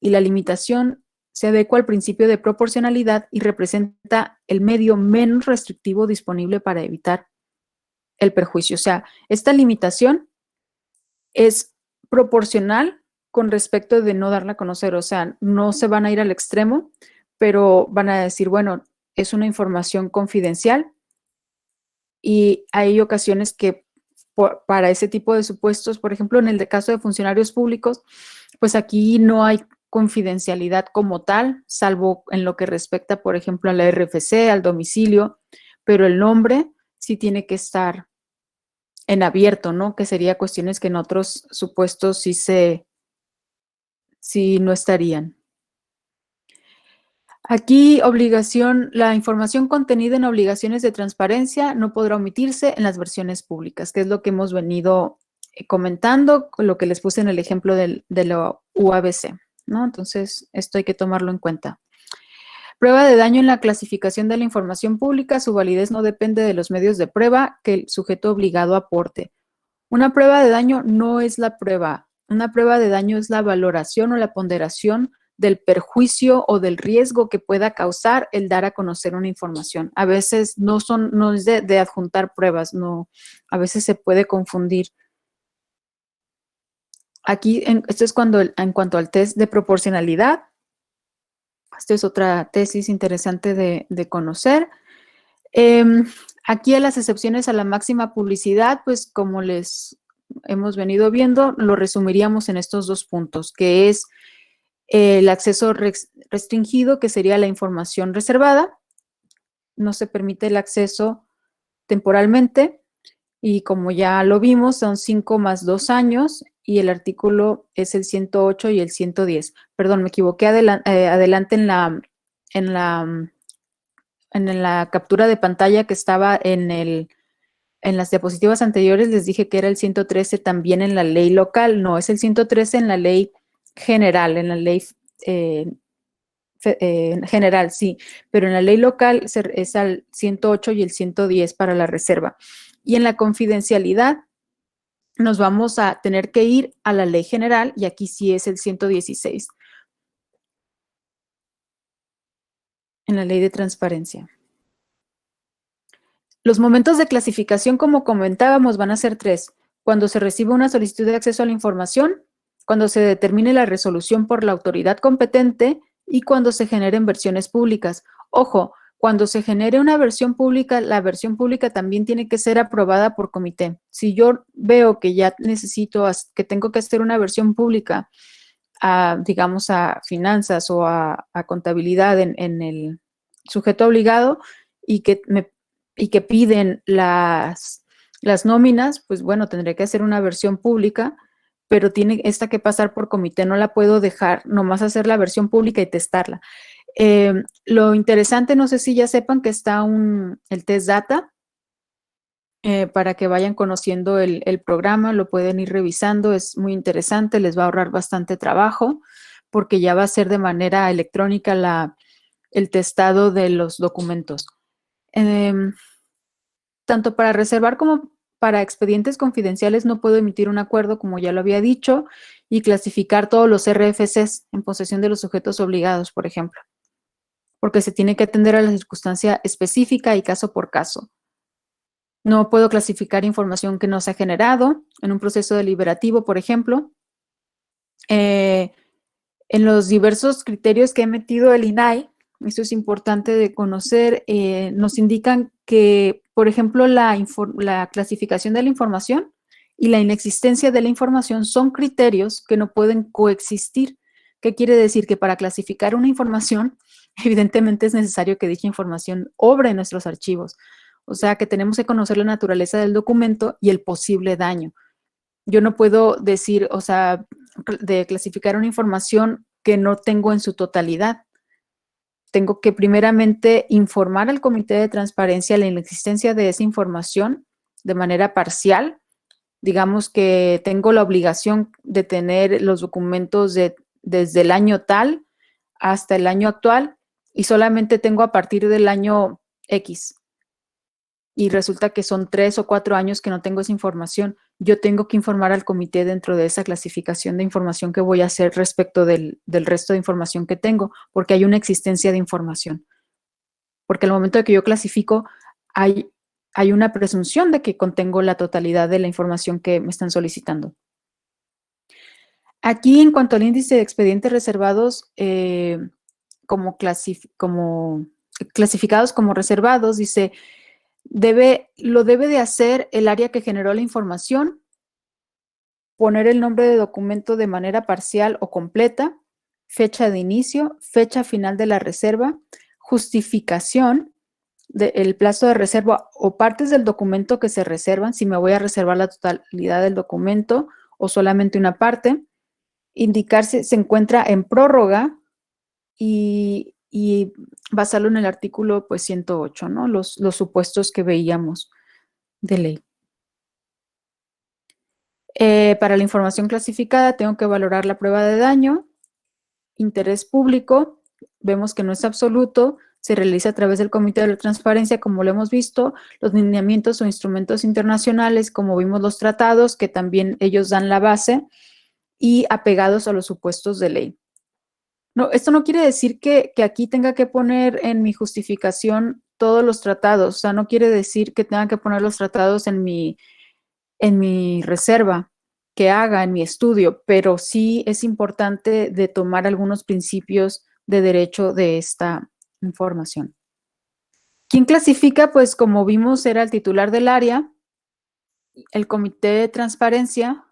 y la limitación se adecua al principio de proporcionalidad y representa el medio menos restrictivo disponible para evitar el perjuicio. O sea, esta limitación es proporcional con respecto de no darla a conocer. O sea, no se van a ir al extremo, pero van a decir, bueno, es una información confidencial y hay ocasiones que para ese tipo de supuestos, por ejemplo, en el caso de funcionarios públicos, pues aquí no hay confidencialidad como tal, salvo en lo que respecta, por ejemplo, a la RFC, al domicilio, pero el nombre sí tiene que estar en abierto, ¿no? Que sería cuestiones que en otros supuestos sí no estarían. Aquí, la información contenida en obligaciones de transparencia no podrá omitirse en las versiones públicas, que es lo que hemos venido comentando, lo que les puse en el ejemplo de la UABC, ¿no? Entonces, esto hay que tomarlo en cuenta. Prueba de daño en la clasificación de la información pública, su validez no depende de los medios de prueba que el sujeto obligado aporte. Una prueba de daño no es la prueba. Una prueba de daño es la valoración o la ponderación del perjuicio o del riesgo que pueda causar el dar a conocer una información. A veces no es de adjuntar pruebas, no, a veces se puede confundir. Aquí, esto es en cuanto al test de proporcionalidad. Esta es otra tesis interesante de conocer. Aquí a las excepciones a la máxima publicidad, pues como les hemos venido viendo, lo resumiríamos en estos 2 puntos, que es el acceso restringido, que sería la información reservada. No se permite el acceso temporalmente y como ya lo vimos, son 5 más 2 años y el artículo es el 108 y el 110. Perdón, me equivoqué adelante en la captura de pantalla que estaba en las diapositivas anteriores. Les dije que era el 113 también en la ley local. No, es el 113 en la ley general, en la ley general, sí, pero en la ley local es al 108 y el 110 para la reserva. Y en la confidencialidad nos vamos a tener que ir a la ley general y aquí sí es el 116. En la ley de transparencia. Los momentos de clasificación, como comentábamos, van a ser 3. Cuando se recibe una solicitud de acceso a la información, cuando se determine la resolución por la autoridad competente y cuando se generen versiones públicas. Ojo, cuando se genere una versión pública, la versión pública también tiene que ser aprobada por comité. Si yo veo que ya necesito, que tengo que hacer una versión pública, digamos, a finanzas o a contabilidad en el sujeto obligado y que piden las nóminas, pues bueno, tendré que hacer una versión pública, pero tiene esta que pasar por comité, no la puedo dejar, nomás hacer la versión pública y testarla. Lo interesante, no sé si ya sepan que está el test data, para que vayan conociendo el programa, lo pueden ir revisando, es muy interesante, les va a ahorrar bastante trabajo, porque ya va a ser de manera electrónica el testado de los documentos. Tanto para reservar como para expedientes confidenciales no puedo emitir un acuerdo, como ya lo había dicho, y clasificar todos los RFCs en posesión de los sujetos obligados, por ejemplo, porque se tiene que atender a la circunstancia específica y caso por caso. No puedo clasificar información que no se ha generado en un proceso deliberativo, por ejemplo. En los diversos criterios que ha metido el INAI, esto es importante de conocer, nos indican que, por ejemplo, la clasificación de la información y la inexistencia de la información son criterios que no pueden coexistir. ¿Qué quiere decir? Que para clasificar una información, evidentemente es necesario que dicha información obre en nuestros archivos. O sea, que tenemos que conocer la naturaleza del documento y el posible daño. Yo no puedo decir, o sea, de clasificar una información que no tengo en su totalidad. Tengo que primeramente informar al comité de transparencia la inexistencia de esa información de manera parcial. Digamos que tengo la obligación de tener los documentos desde el año tal hasta el año actual y solamente tengo a partir del año X. Y resulta que son 3 o 4 años que no tengo esa información. Yo tengo que informar al comité dentro de esa clasificación de información que voy a hacer respecto del resto de información que tengo, porque hay una existencia de información. Porque al momento de que yo clasifico, hay una presunción de que contengo la totalidad de la información que me están solicitando. Aquí, en cuanto al índice de expedientes reservados, clasificados como reservados, dice, lo debe de hacer el área que generó la información, poner el nombre de documento de manera parcial o completa, fecha de inicio, fecha final de la reserva, justificación del plazo de reserva o partes del documento que se reservan, si me voy a reservar la totalidad del documento o solamente una parte, indicar si se encuentra en prórroga y basarlo en el artículo pues 108, ¿no? Los supuestos que veíamos de ley. Para la información clasificada tengo que valorar la prueba de daño, interés público, vemos que no es absoluto, se realiza a través del Comité de la Transparencia, como lo hemos visto, los lineamientos o instrumentos internacionales, como vimos los tratados, que también ellos dan la base, y apegados a los supuestos de ley. No, esto no quiere decir que aquí tenga que poner en mi justificación todos los tratados, o sea, no quiere decir que tenga que poner los tratados en mi reserva que haga, en mi estudio, pero sí es importante de tomar algunos principios de derecho de esta información. ¿Quién clasifica? Pues como vimos era el titular del área, el comité de transparencia,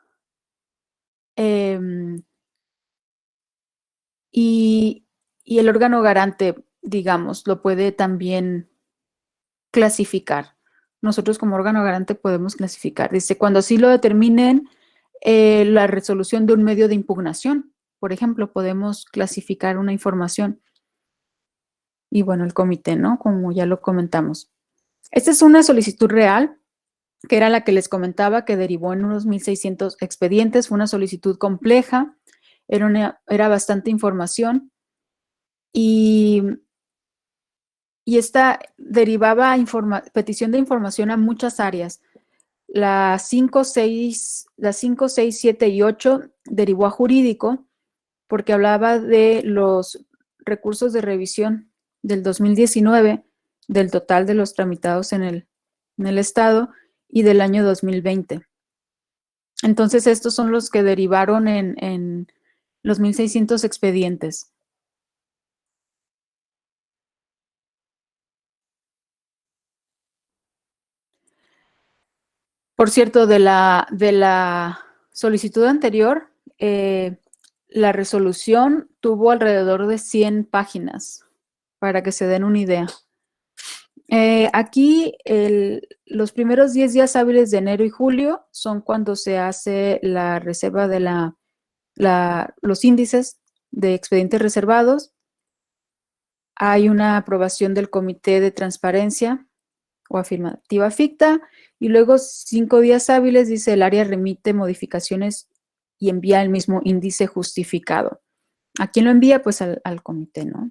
y el órgano garante, digamos, lo puede también clasificar. Nosotros como órgano garante podemos clasificar. Dice, cuando así lo determinen, la resolución de un medio de impugnación, por ejemplo, podemos clasificar una información. Y bueno, el comité, ¿no? Como ya lo comentamos. Esta es una solicitud real, que era la que les comentaba, que derivó en unos 1,600 expedientes. Fue una solicitud compleja, era bastante información. y esta derivaba petición de información a muchas áreas. Las 5, 6, 7 y 8 derivó a jurídico porque hablaba de los recursos de revisión del 2019, del total de los tramitados en el Estado y del año 2020. Entonces, estos son los que derivaron en los 1,600 expedientes. Por cierto, de la solicitud anterior, la resolución tuvo alrededor de 100 páginas, para que se den una idea. Aquí, los primeros 10 días hábiles de enero y julio son cuando se hace la reserva de los índices de expedientes reservados. Hay una aprobación del Comité de Transparencia o afirmativa ficta, y luego 5 días hábiles, dice, el área remite modificaciones y envía el mismo índice justificado. ¿A quién lo envía? Pues al comité, ¿no?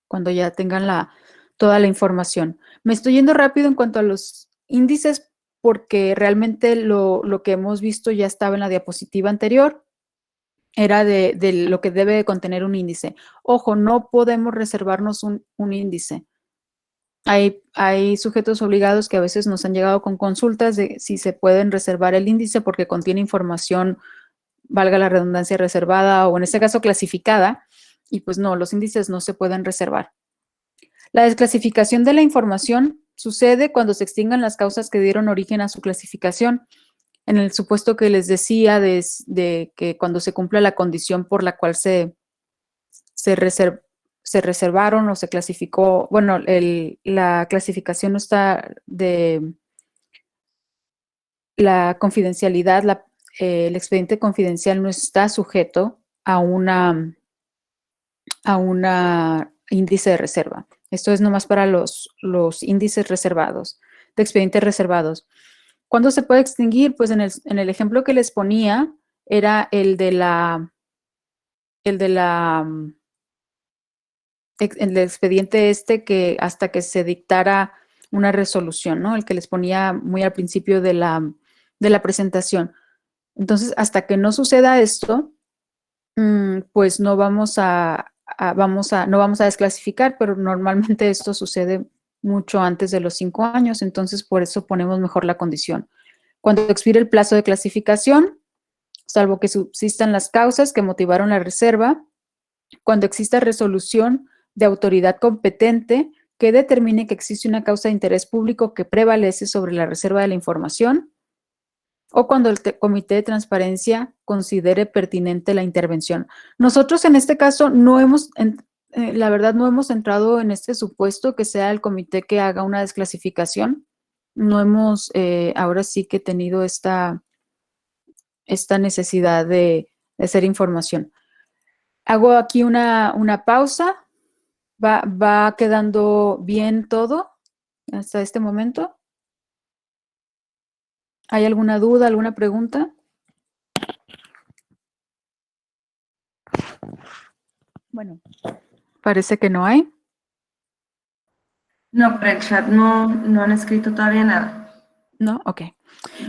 Cuando ya tengan toda la información. Me estoy yendo rápido en cuanto a los índices porque realmente lo que hemos visto ya estaba en la diapositiva anterior. Era de lo que debe de contener un índice. Ojo, no podemos reservarnos un índice. Hay sujetos obligados que a veces nos han llegado con consultas de si se pueden reservar el índice porque contiene información, valga la redundancia, reservada o en este caso clasificada, y pues no, los índices no se pueden reservar. La desclasificación de la información sucede cuando se extingan las causas que dieron origen a su clasificación, en el supuesto que les decía de que cuando se cumpla la condición por la cual se reservaron o se clasificó, bueno, la clasificación no está de la confidencialidad, el expediente confidencial no está sujeto a una índice de reserva. Esto es nomás para los índices reservados, de expedientes reservados. ¿Cuándo se puede extinguir? Pues en el ejemplo que les ponía era el expediente que hasta que se dictara una resolución, ¿no? El que les ponía muy al principio de la presentación. Entonces, hasta que no suceda esto, pues no vamos a desclasificar, pero normalmente esto sucede mucho antes de los 5 años, entonces por eso ponemos mejor la condición. Cuando expire el plazo de clasificación, salvo que subsistan las causas que motivaron la reserva, cuando exista resolución de autoridad competente que determine que existe una causa de interés público que prevalece sobre la reserva de la información, o cuando el Comité de Transparencia considere pertinente la intervención. Nosotros en este caso la verdad no hemos entrado en este supuesto que sea el comité que haga una desclasificación. No hemos ahora sí que tenido esta necesidad de hacer información. Hago aquí una pausa. ¿Va quedando bien todo hasta este momento? ¿Hay alguna duda, alguna pregunta? Bueno, parece que no hay. No, por el chat no han escrito todavía nada. ¿No? Ok.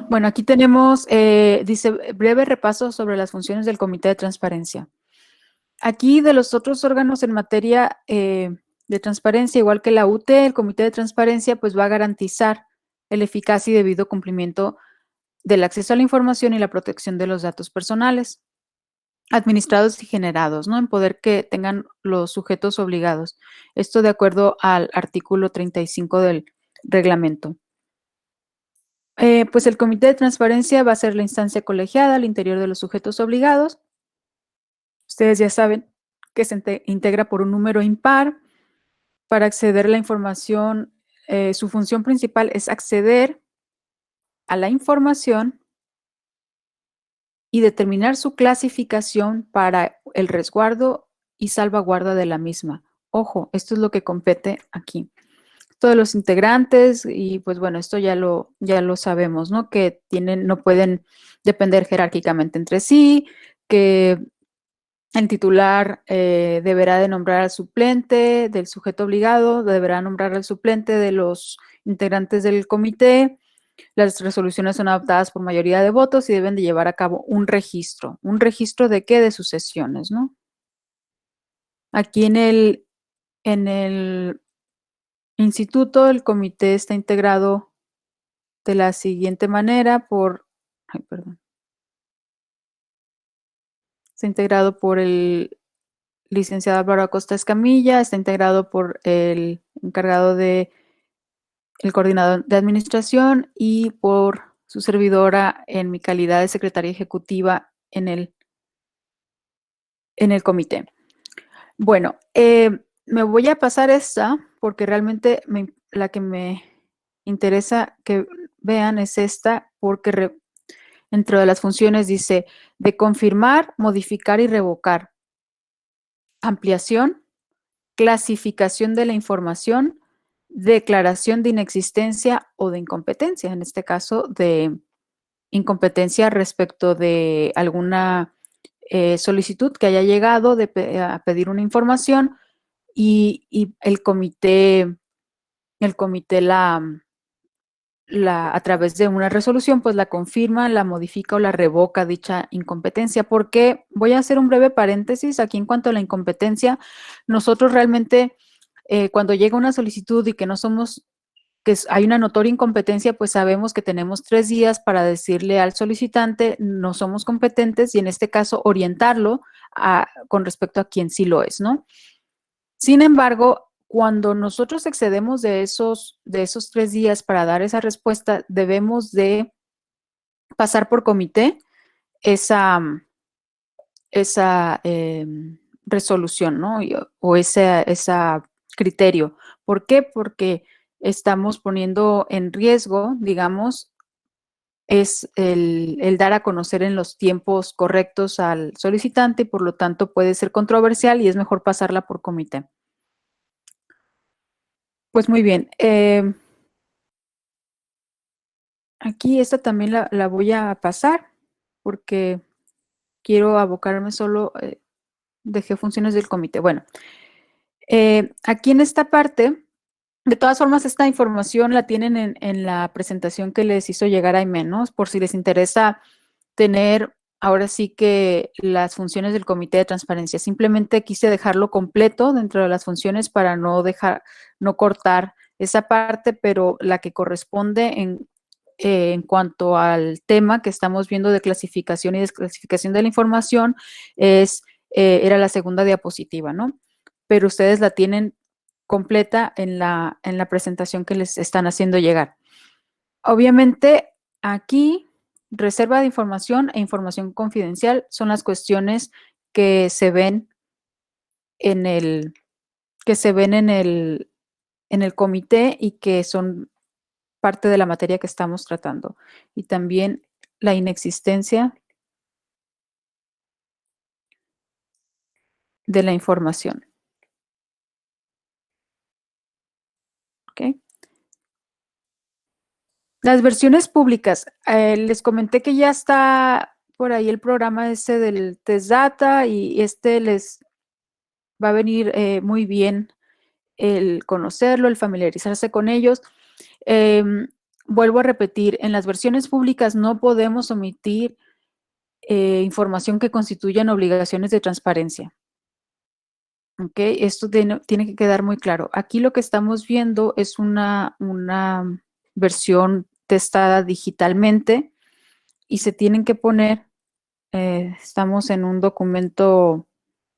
Bueno, aquí tenemos, dice, breve repaso sobre las funciones del Comité de Transparencia. Aquí de los otros órganos en materia de transparencia, igual que la UT, el Comité de Transparencia pues va a garantizar el eficaz y debido cumplimiento del acceso a la información y la protección de los datos personales, administrados y generados, ¿no? En poder que tengan los sujetos obligados. Esto de acuerdo al artículo 35 del reglamento. Pues el Comité de Transparencia va a ser la instancia colegiada al interior de los sujetos obligados. Ustedes ya saben que se integra por un número impar. Para acceder a la información, su función principal es acceder a la información y determinar su clasificación para el resguardo y salvaguarda de la misma. Ojo, esto es lo que compete aquí. Todos los integrantes, y pues bueno, esto ya lo sabemos, ¿no? Que no pueden depender jerárquicamente entre sí, que el titular deberá de nombrar al suplente del sujeto obligado, deberá nombrar al suplente de los integrantes del comité. Las resoluciones son adoptadas por mayoría de votos y deben de llevar a cabo un registro. ¿Un registro de qué? De sus sesiones, ¿no? Aquí en el instituto, el comité está integrado de la siguiente manera Está integrado por el licenciado Álvaro Acosta Escamilla, está integrado por el encargado el coordinador de administración y por su servidora en mi calidad de secretaria ejecutiva en el comité. Bueno, me voy a pasar esta porque realmente la que me interesa que vean es esta porque dentro de las funciones dice de confirmar, modificar y revocar, ampliación, clasificación de la información, declaración de inexistencia o de incompetencia, en este caso de incompetencia respecto de alguna solicitud que haya llegado a pedir una información y el comité a través de una resolución, pues la confirma, la modifica o la revoca dicha incompetencia. Porque voy a hacer un breve paréntesis aquí en cuanto a la incompetencia. Nosotros realmente, cuando llega una solicitud y que no somos, hay una notoria incompetencia, pues sabemos que tenemos 3 días para decirle al solicitante no somos competentes y en este caso orientarlo con respecto a quien sí lo es, ¿no? Sin embargo, cuando nosotros excedemos de esos 3 días para dar esa respuesta, debemos de pasar por comité esa resolución, ¿no? O ese criterio. ¿Por qué? Porque estamos poniendo en riesgo, digamos, es el dar a conocer en los tiempos correctos al solicitante y por lo tanto puede ser controversial y es mejor pasarla por comité. Pues muy bien. Aquí esta también la voy a pasar porque quiero abocarme solo, dejé funciones del comité. Bueno, aquí en esta parte, de todas formas, esta información la tienen en la presentación que les hizo llegar a Aimee, ¿no? Por si les interesa tener ahora sí que las funciones del comité de transparencia. Simplemente quise dejarlo completo dentro de las funciones para no cortar esa parte, pero la que corresponde en cuanto al tema que estamos viendo de clasificación y desclasificación de la información era la segunda diapositiva, ¿no? Pero ustedes la tienen completa en la presentación que les están haciendo llegar. Obviamente, aquí, reserva de información e información confidencial son las cuestiones que se ven en el comité y que son parte de la materia que estamos tratando. Y también la inexistencia de la información. ¿Ok? Las versiones públicas. Les comenté que ya está por ahí el programa ese del Test Data y les va a venir muy bien el conocerlo, el familiarizarse con ellos. Vuelvo a repetir, en las versiones públicas no podemos omitir información que constituyan obligaciones de transparencia. ¿Ok? Esto tiene que quedar muy claro. Aquí lo que estamos viendo es una versión testada digitalmente y se tienen que poner, estamos en un documento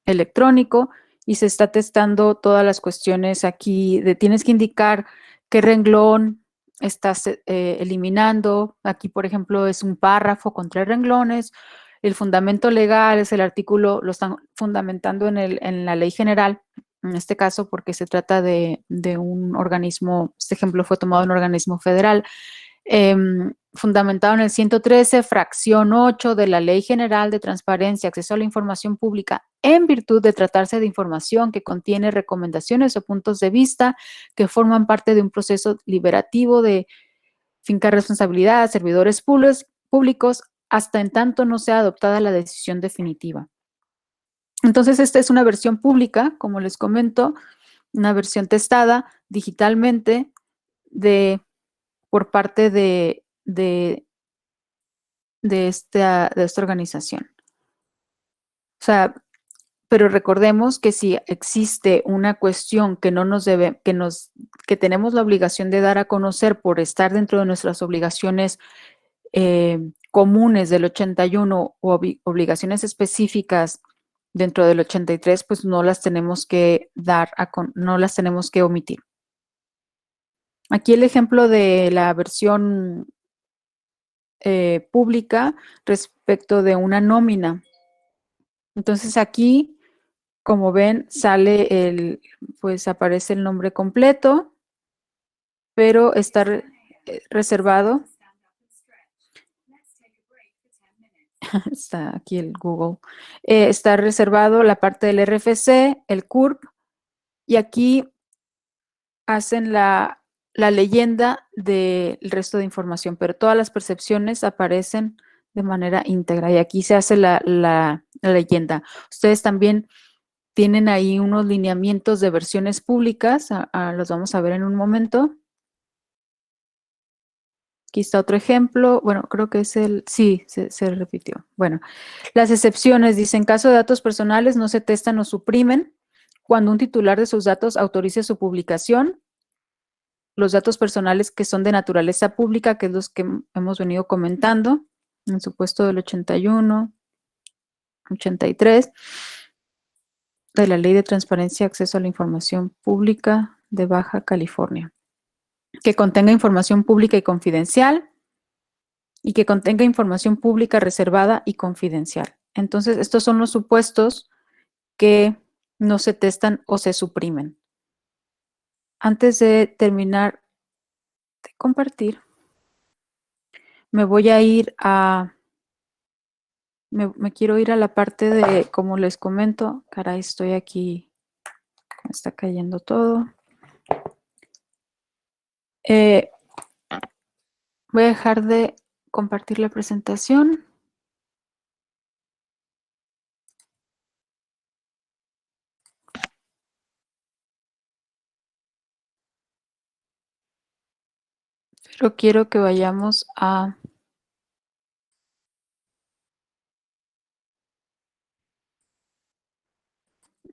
electrónico y se está testando todas las cuestiones aquí tienes que indicar qué renglón estás eliminando. Aquí, por ejemplo, es un párrafo con 3 renglones. El fundamento legal es el artículo, lo están fundamentando en la ley general, en este caso porque se trata de un organismo, este ejemplo fue tomado en un organismo federal, fundamentado en el 113, fracción 8 de la Ley General de Transparencia, Acceso a la Información Pública, en virtud de tratarse de información que contiene recomendaciones o puntos de vista que forman parte de un proceso liberativo de fincar responsabilidad a servidores públicos hasta en tanto no sea adoptada la decisión definitiva. Entonces, esta es una versión pública, como les comento, una versión testada digitalmente por parte de esta organización. O sea, pero recordemos que si existe una cuestión que no nos debe, que tenemos la obligación de dar a conocer por estar dentro de nuestras obligaciones comunes del 81 o obligaciones específicas dentro del 83, pues no las tenemos que no las tenemos que omitir. Aquí el ejemplo de la versión pública respecto de una nómina. Entonces aquí, como ven, pues aparece el nombre completo, pero está reservado. Está aquí el Google. Está reservado la parte del RFC, el CURP, y aquí hacen la leyenda del resto de información, pero todas las percepciones aparecen de manera íntegra y aquí se hace la leyenda. Ustedes también tienen ahí unos lineamientos de versiones públicas, los vamos a ver en un momento. Aquí está otro ejemplo. Bueno, creo que es sí, se repitió. Bueno, las excepciones dicen, en caso de datos personales no se testan o suprimen cuando un titular de sus datos autorice su publicación. Los datos personales que son de naturaleza pública, que es los que hemos venido comentando, en el supuesto del 81, 83, de la Ley de Transparencia y Acceso a la Información Pública de Baja California. Que contenga información pública y confidencial, y que contenga información pública reservada y confidencial. Entonces, estos son los supuestos que no se testan o se suprimen. Antes de terminar de compartir, me voy a ir me quiero ir a la parte de, como les comento, caray, estoy aquí, me está cayendo todo. Voy a dejar de compartir la presentación. Pero quiero que vayamos a...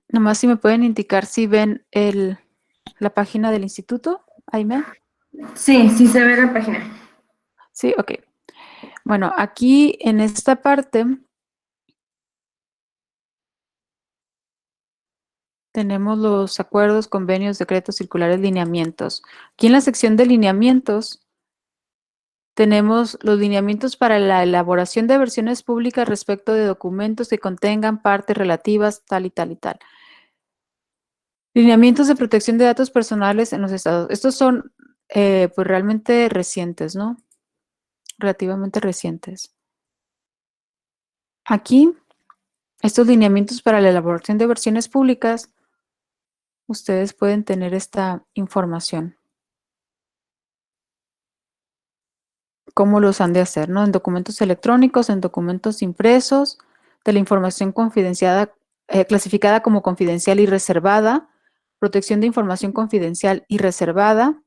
Nomás si me pueden indicar si ven la página del instituto, Aime. Sí, sí se ve la página. Sí, ok. Bueno, aquí en esta parte tenemos los acuerdos, convenios, decretos, circulares, lineamientos. Aquí en la sección de lineamientos tenemos los lineamientos para la elaboración de versiones públicas respecto de documentos que contengan partes relativas, tal y tal y tal. Lineamientos de protección de datos personales en los estados. Estos son pues realmente recientes, ¿no? Relativamente recientes. Aquí, estos lineamientos para la elaboración de versiones públicas, ustedes pueden tener esta información. ¿Cómo los han de hacer, no? En documentos electrónicos, en documentos impresos, de la información confidenciada, clasificada como confidencial y reservada, protección de información confidencial y reservada,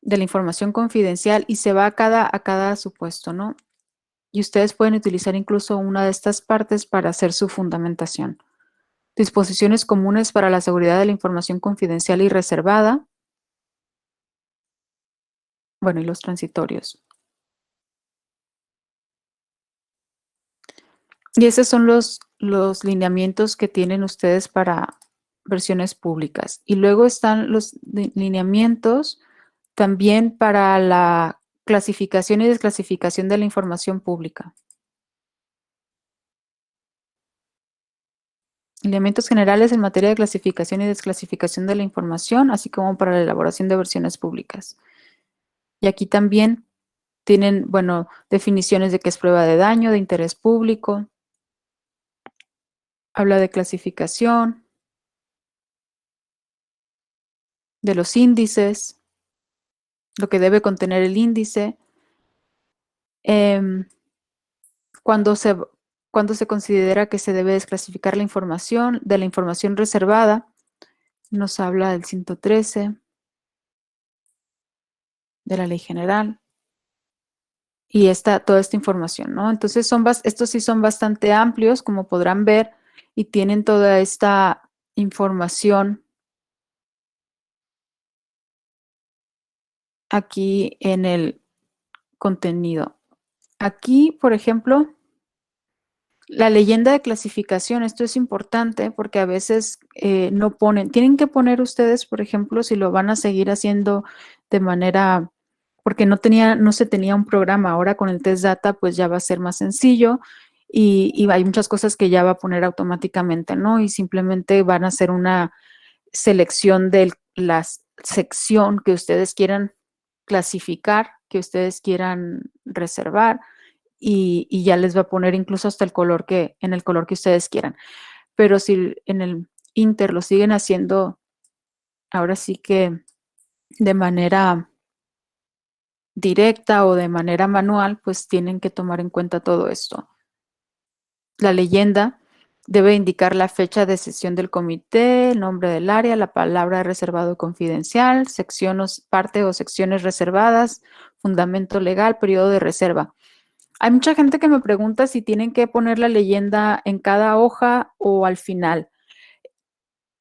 de la información confidencial y se va a cada supuesto, ¿no? Y ustedes pueden utilizar incluso una de estas partes para hacer su fundamentación. Disposiciones comunes para la seguridad de la información confidencial y reservada. Bueno, y los transitorios. Y esos son los lineamientos que tienen ustedes para versiones públicas. Y luego están los lineamientos también para la clasificación y desclasificación de la información pública. Lineamientos generales en materia de clasificación y desclasificación de la información, así como para la elaboración de versiones públicas. Y aquí también tienen, bueno, definiciones de qué es prueba de daño, de interés público. Habla de clasificación, de los índices, lo que debe contener el índice. Cuando cuándo se considera que se debe desclasificar la información, de la información reservada. Nos habla del 113 de la Ley General. Y toda esta información, ¿no? Entonces, estos sí son bastante amplios, como podrán ver, y tienen toda esta información aquí en el contenido. Aquí, por ejemplo, la leyenda de clasificación, esto es importante porque a veces no ponen, tienen que poner ustedes, por ejemplo, si lo van a seguir haciendo de manera, porque no se tenía un programa, ahora con el test data pues ya va a ser más sencillo y hay muchas cosas que ya va a poner automáticamente, ¿no? Y simplemente van a hacer una selección de la sección que ustedes quieran clasificar, que ustedes quieran reservar y ya les va a poner incluso hasta en el color que ustedes quieran. Pero si en el Inter lo siguen haciendo, ahora sí que de manera directa o de manera manual, pues tienen que tomar en cuenta todo esto. La leyenda debe indicar la fecha de sesión del comité, el nombre del área, la palabra reservado confidencial, parte o secciones reservadas, fundamento legal, periodo de reserva. Hay mucha gente que me pregunta si tienen que poner la leyenda en cada hoja o al final.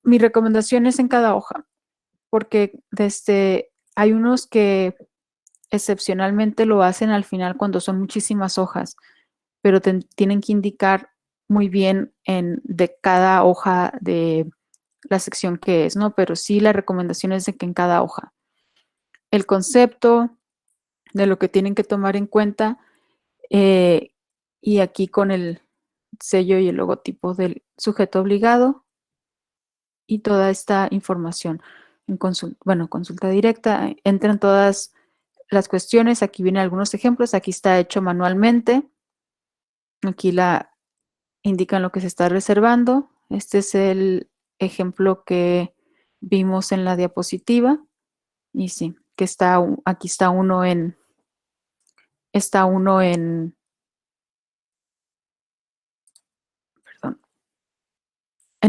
Mi recomendación es en cada hoja, porque hay unos que excepcionalmente lo hacen al final cuando son muchísimas hojas, pero tienen que indicar muy bien de cada hoja de la sección que es, ¿no? Pero sí la recomendación es de que en cada hoja. El concepto de lo que tienen que tomar en cuenta y aquí con el sello y el logotipo del sujeto obligado y toda esta información en consulta directa. Entran todas las cuestiones, aquí vienen algunos ejemplos, aquí está hecho manualmente, aquí indican lo que se está reservando. Este es el ejemplo que vimos en la diapositiva y sí, que aquí está uno en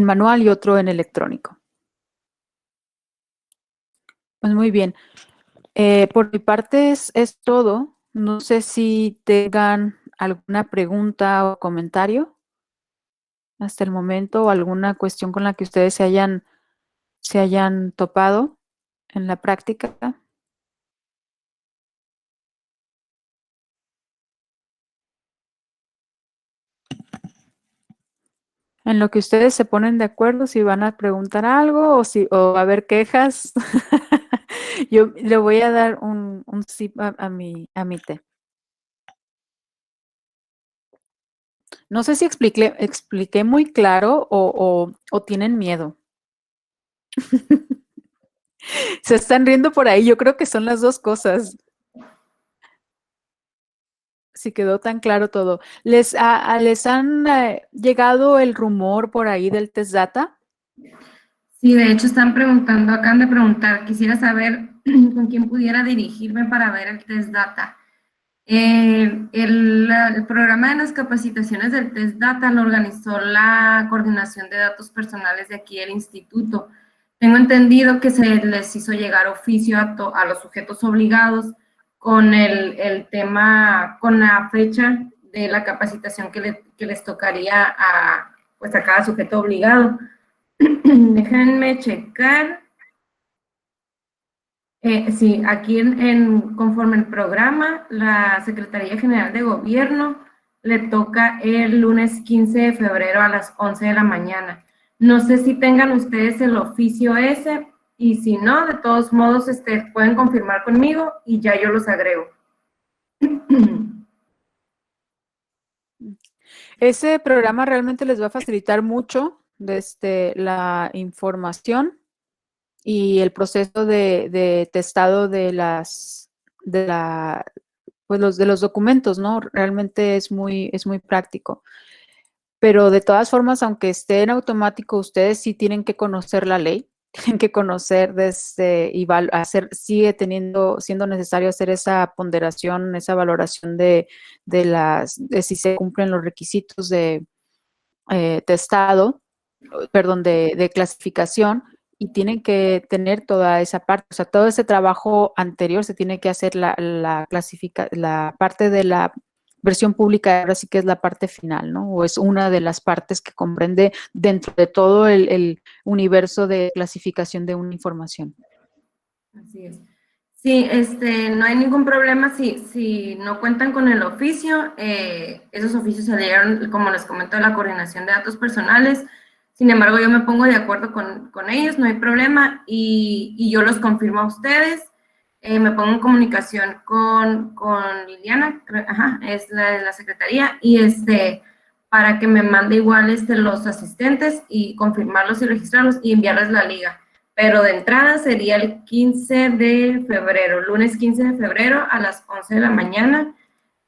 manual y otro en electrónico. Pues muy bien. Por mi parte es todo. No sé si tengan alguna pregunta o comentario hasta el momento o alguna cuestión con la que ustedes se hayan topado en la práctica. En lo que ustedes se ponen de acuerdo, si van a preguntar algo o a haber quejas, yo le voy a dar un sip a mi té. No sé si expliqué muy claro o tienen miedo. Se están riendo por ahí, yo creo que son las dos cosas. Si quedó tan claro todo. ¿Les han llegado el rumor por ahí del test data? Sí, de hecho acaban de preguntar, quisiera saber con quién pudiera dirigirme para ver el test data. El programa de las capacitaciones del test data lo organizó la Coordinación de Datos Personales de aquí del instituto. Tengo entendido que se les hizo llegar oficio a los sujetos obligados con el tema, con la fecha de la capacitación que les tocaría a cada sujeto obligado. Déjenme checar. Sí, aquí conforme el programa, la Secretaría General de Gobierno le toca el lunes 15 de febrero a las 11 de la mañana. No sé si tengan ustedes el oficio ese, y si no, de todos modos, pueden confirmar conmigo y ya yo los agrego. Ese programa realmente les va a facilitar mucho la información y el proceso de testado de los documentos, ¿no? Realmente es muy práctico. Pero de todas formas, aunque esté en automático, ustedes sí tienen que conocer la ley. tienen que conocer y sigue siendo necesario hacer esa ponderación, esa valoración de si se cumplen los requisitos de testado, perdón, de clasificación, y tienen que tener toda esa parte, o sea, todo ese trabajo anterior se tiene que hacer la parte de la versión pública, ahora sí que es la parte final, ¿no? O es una de las partes que comprende dentro de todo el universo de clasificación de una información. Así es. Sí, no hay ningún problema si no cuentan con el oficio. Esos oficios se dieron, como les comentó, la coordinación de datos personales. Sin embargo, yo me pongo de acuerdo con ellos, no hay problema, y yo los confirmo a ustedes. Me pongo en comunicación con Liliana, ajá, es la de la secretaría, y para que me mande igual los asistentes y confirmarlos y registrarlos y enviarles la liga. Pero de entrada sería el 15 de febrero, lunes 15 de febrero a las 11 de la mañana,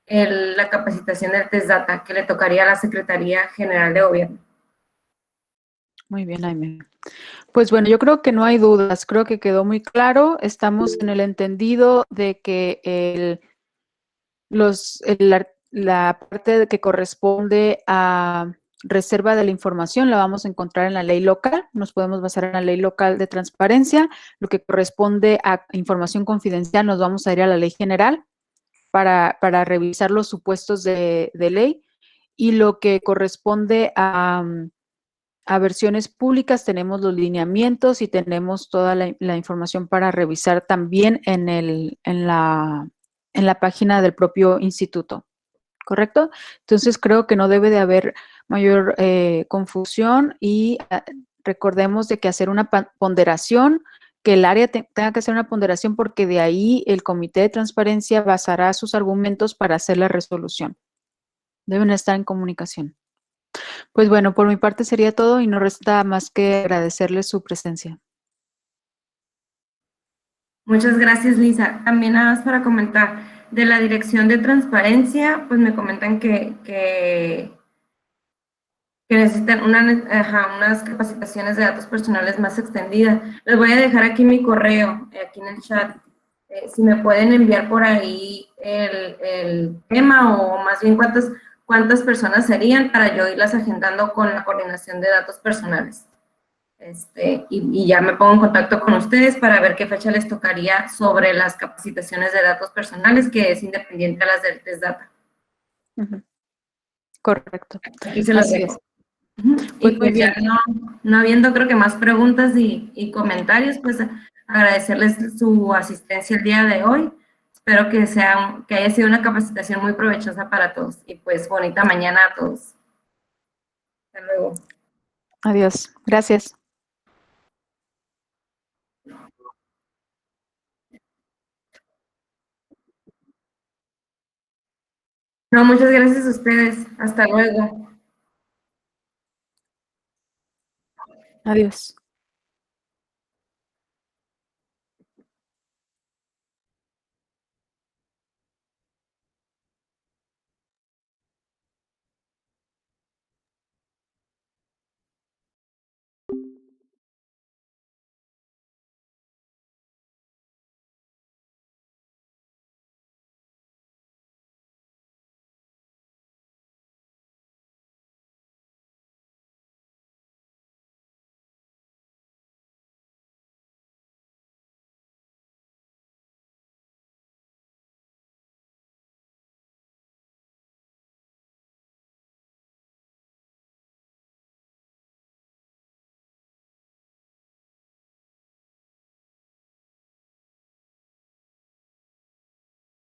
la capacitación del test data que le tocaría a la Secretaría General de Gobierno. Muy bien, Aime. Pues bueno, yo creo que no hay dudas, creo que quedó muy claro. Estamos en el entendido de que la parte que corresponde a reserva de la información la vamos a encontrar en la ley local, nos podemos basar en la ley local de transparencia. Lo que corresponde a información confidencial nos vamos a ir a la ley general para revisar los supuestos de ley, y lo que corresponde a versiones públicas tenemos los lineamientos y tenemos toda la información para revisar también en la página del propio instituto, ¿correcto? Entonces creo que no debe de haber mayor confusión, y recordemos de que hacer una ponderación, que el área tenga que hacer una ponderación, porque de ahí el comité de transparencia basará sus argumentos para hacer la resolución. Deben estar en comunicación. Pues bueno, por mi parte sería todo y no resta más que agradecerles su presencia. Muchas gracias, Lisa. También nada más para comentar, de la Dirección de Transparencia, pues me comentan que necesitan unas capacitaciones de datos personales más extendidas. Les voy a dejar aquí mi correo, aquí en el chat. Si me pueden enviar por ahí el tema, o más bien cuántas personas serían, para yo irlas agendando con la coordinación de datos personales. Y ya me pongo en contacto con ustedes para ver qué fecha les tocaría sobre las capacitaciones de datos personales, que es independiente a las del test data. Correcto. Aquí se las dejo. Pues y pues ya no habiendo, creo que más preguntas y comentarios, pues agradecerles su asistencia el día de hoy. Espero que haya sido una capacitación muy provechosa para todos, y pues bonita mañana a todos. Hasta luego. Adiós. Gracias. No, muchas gracias a ustedes. Hasta luego. Adiós.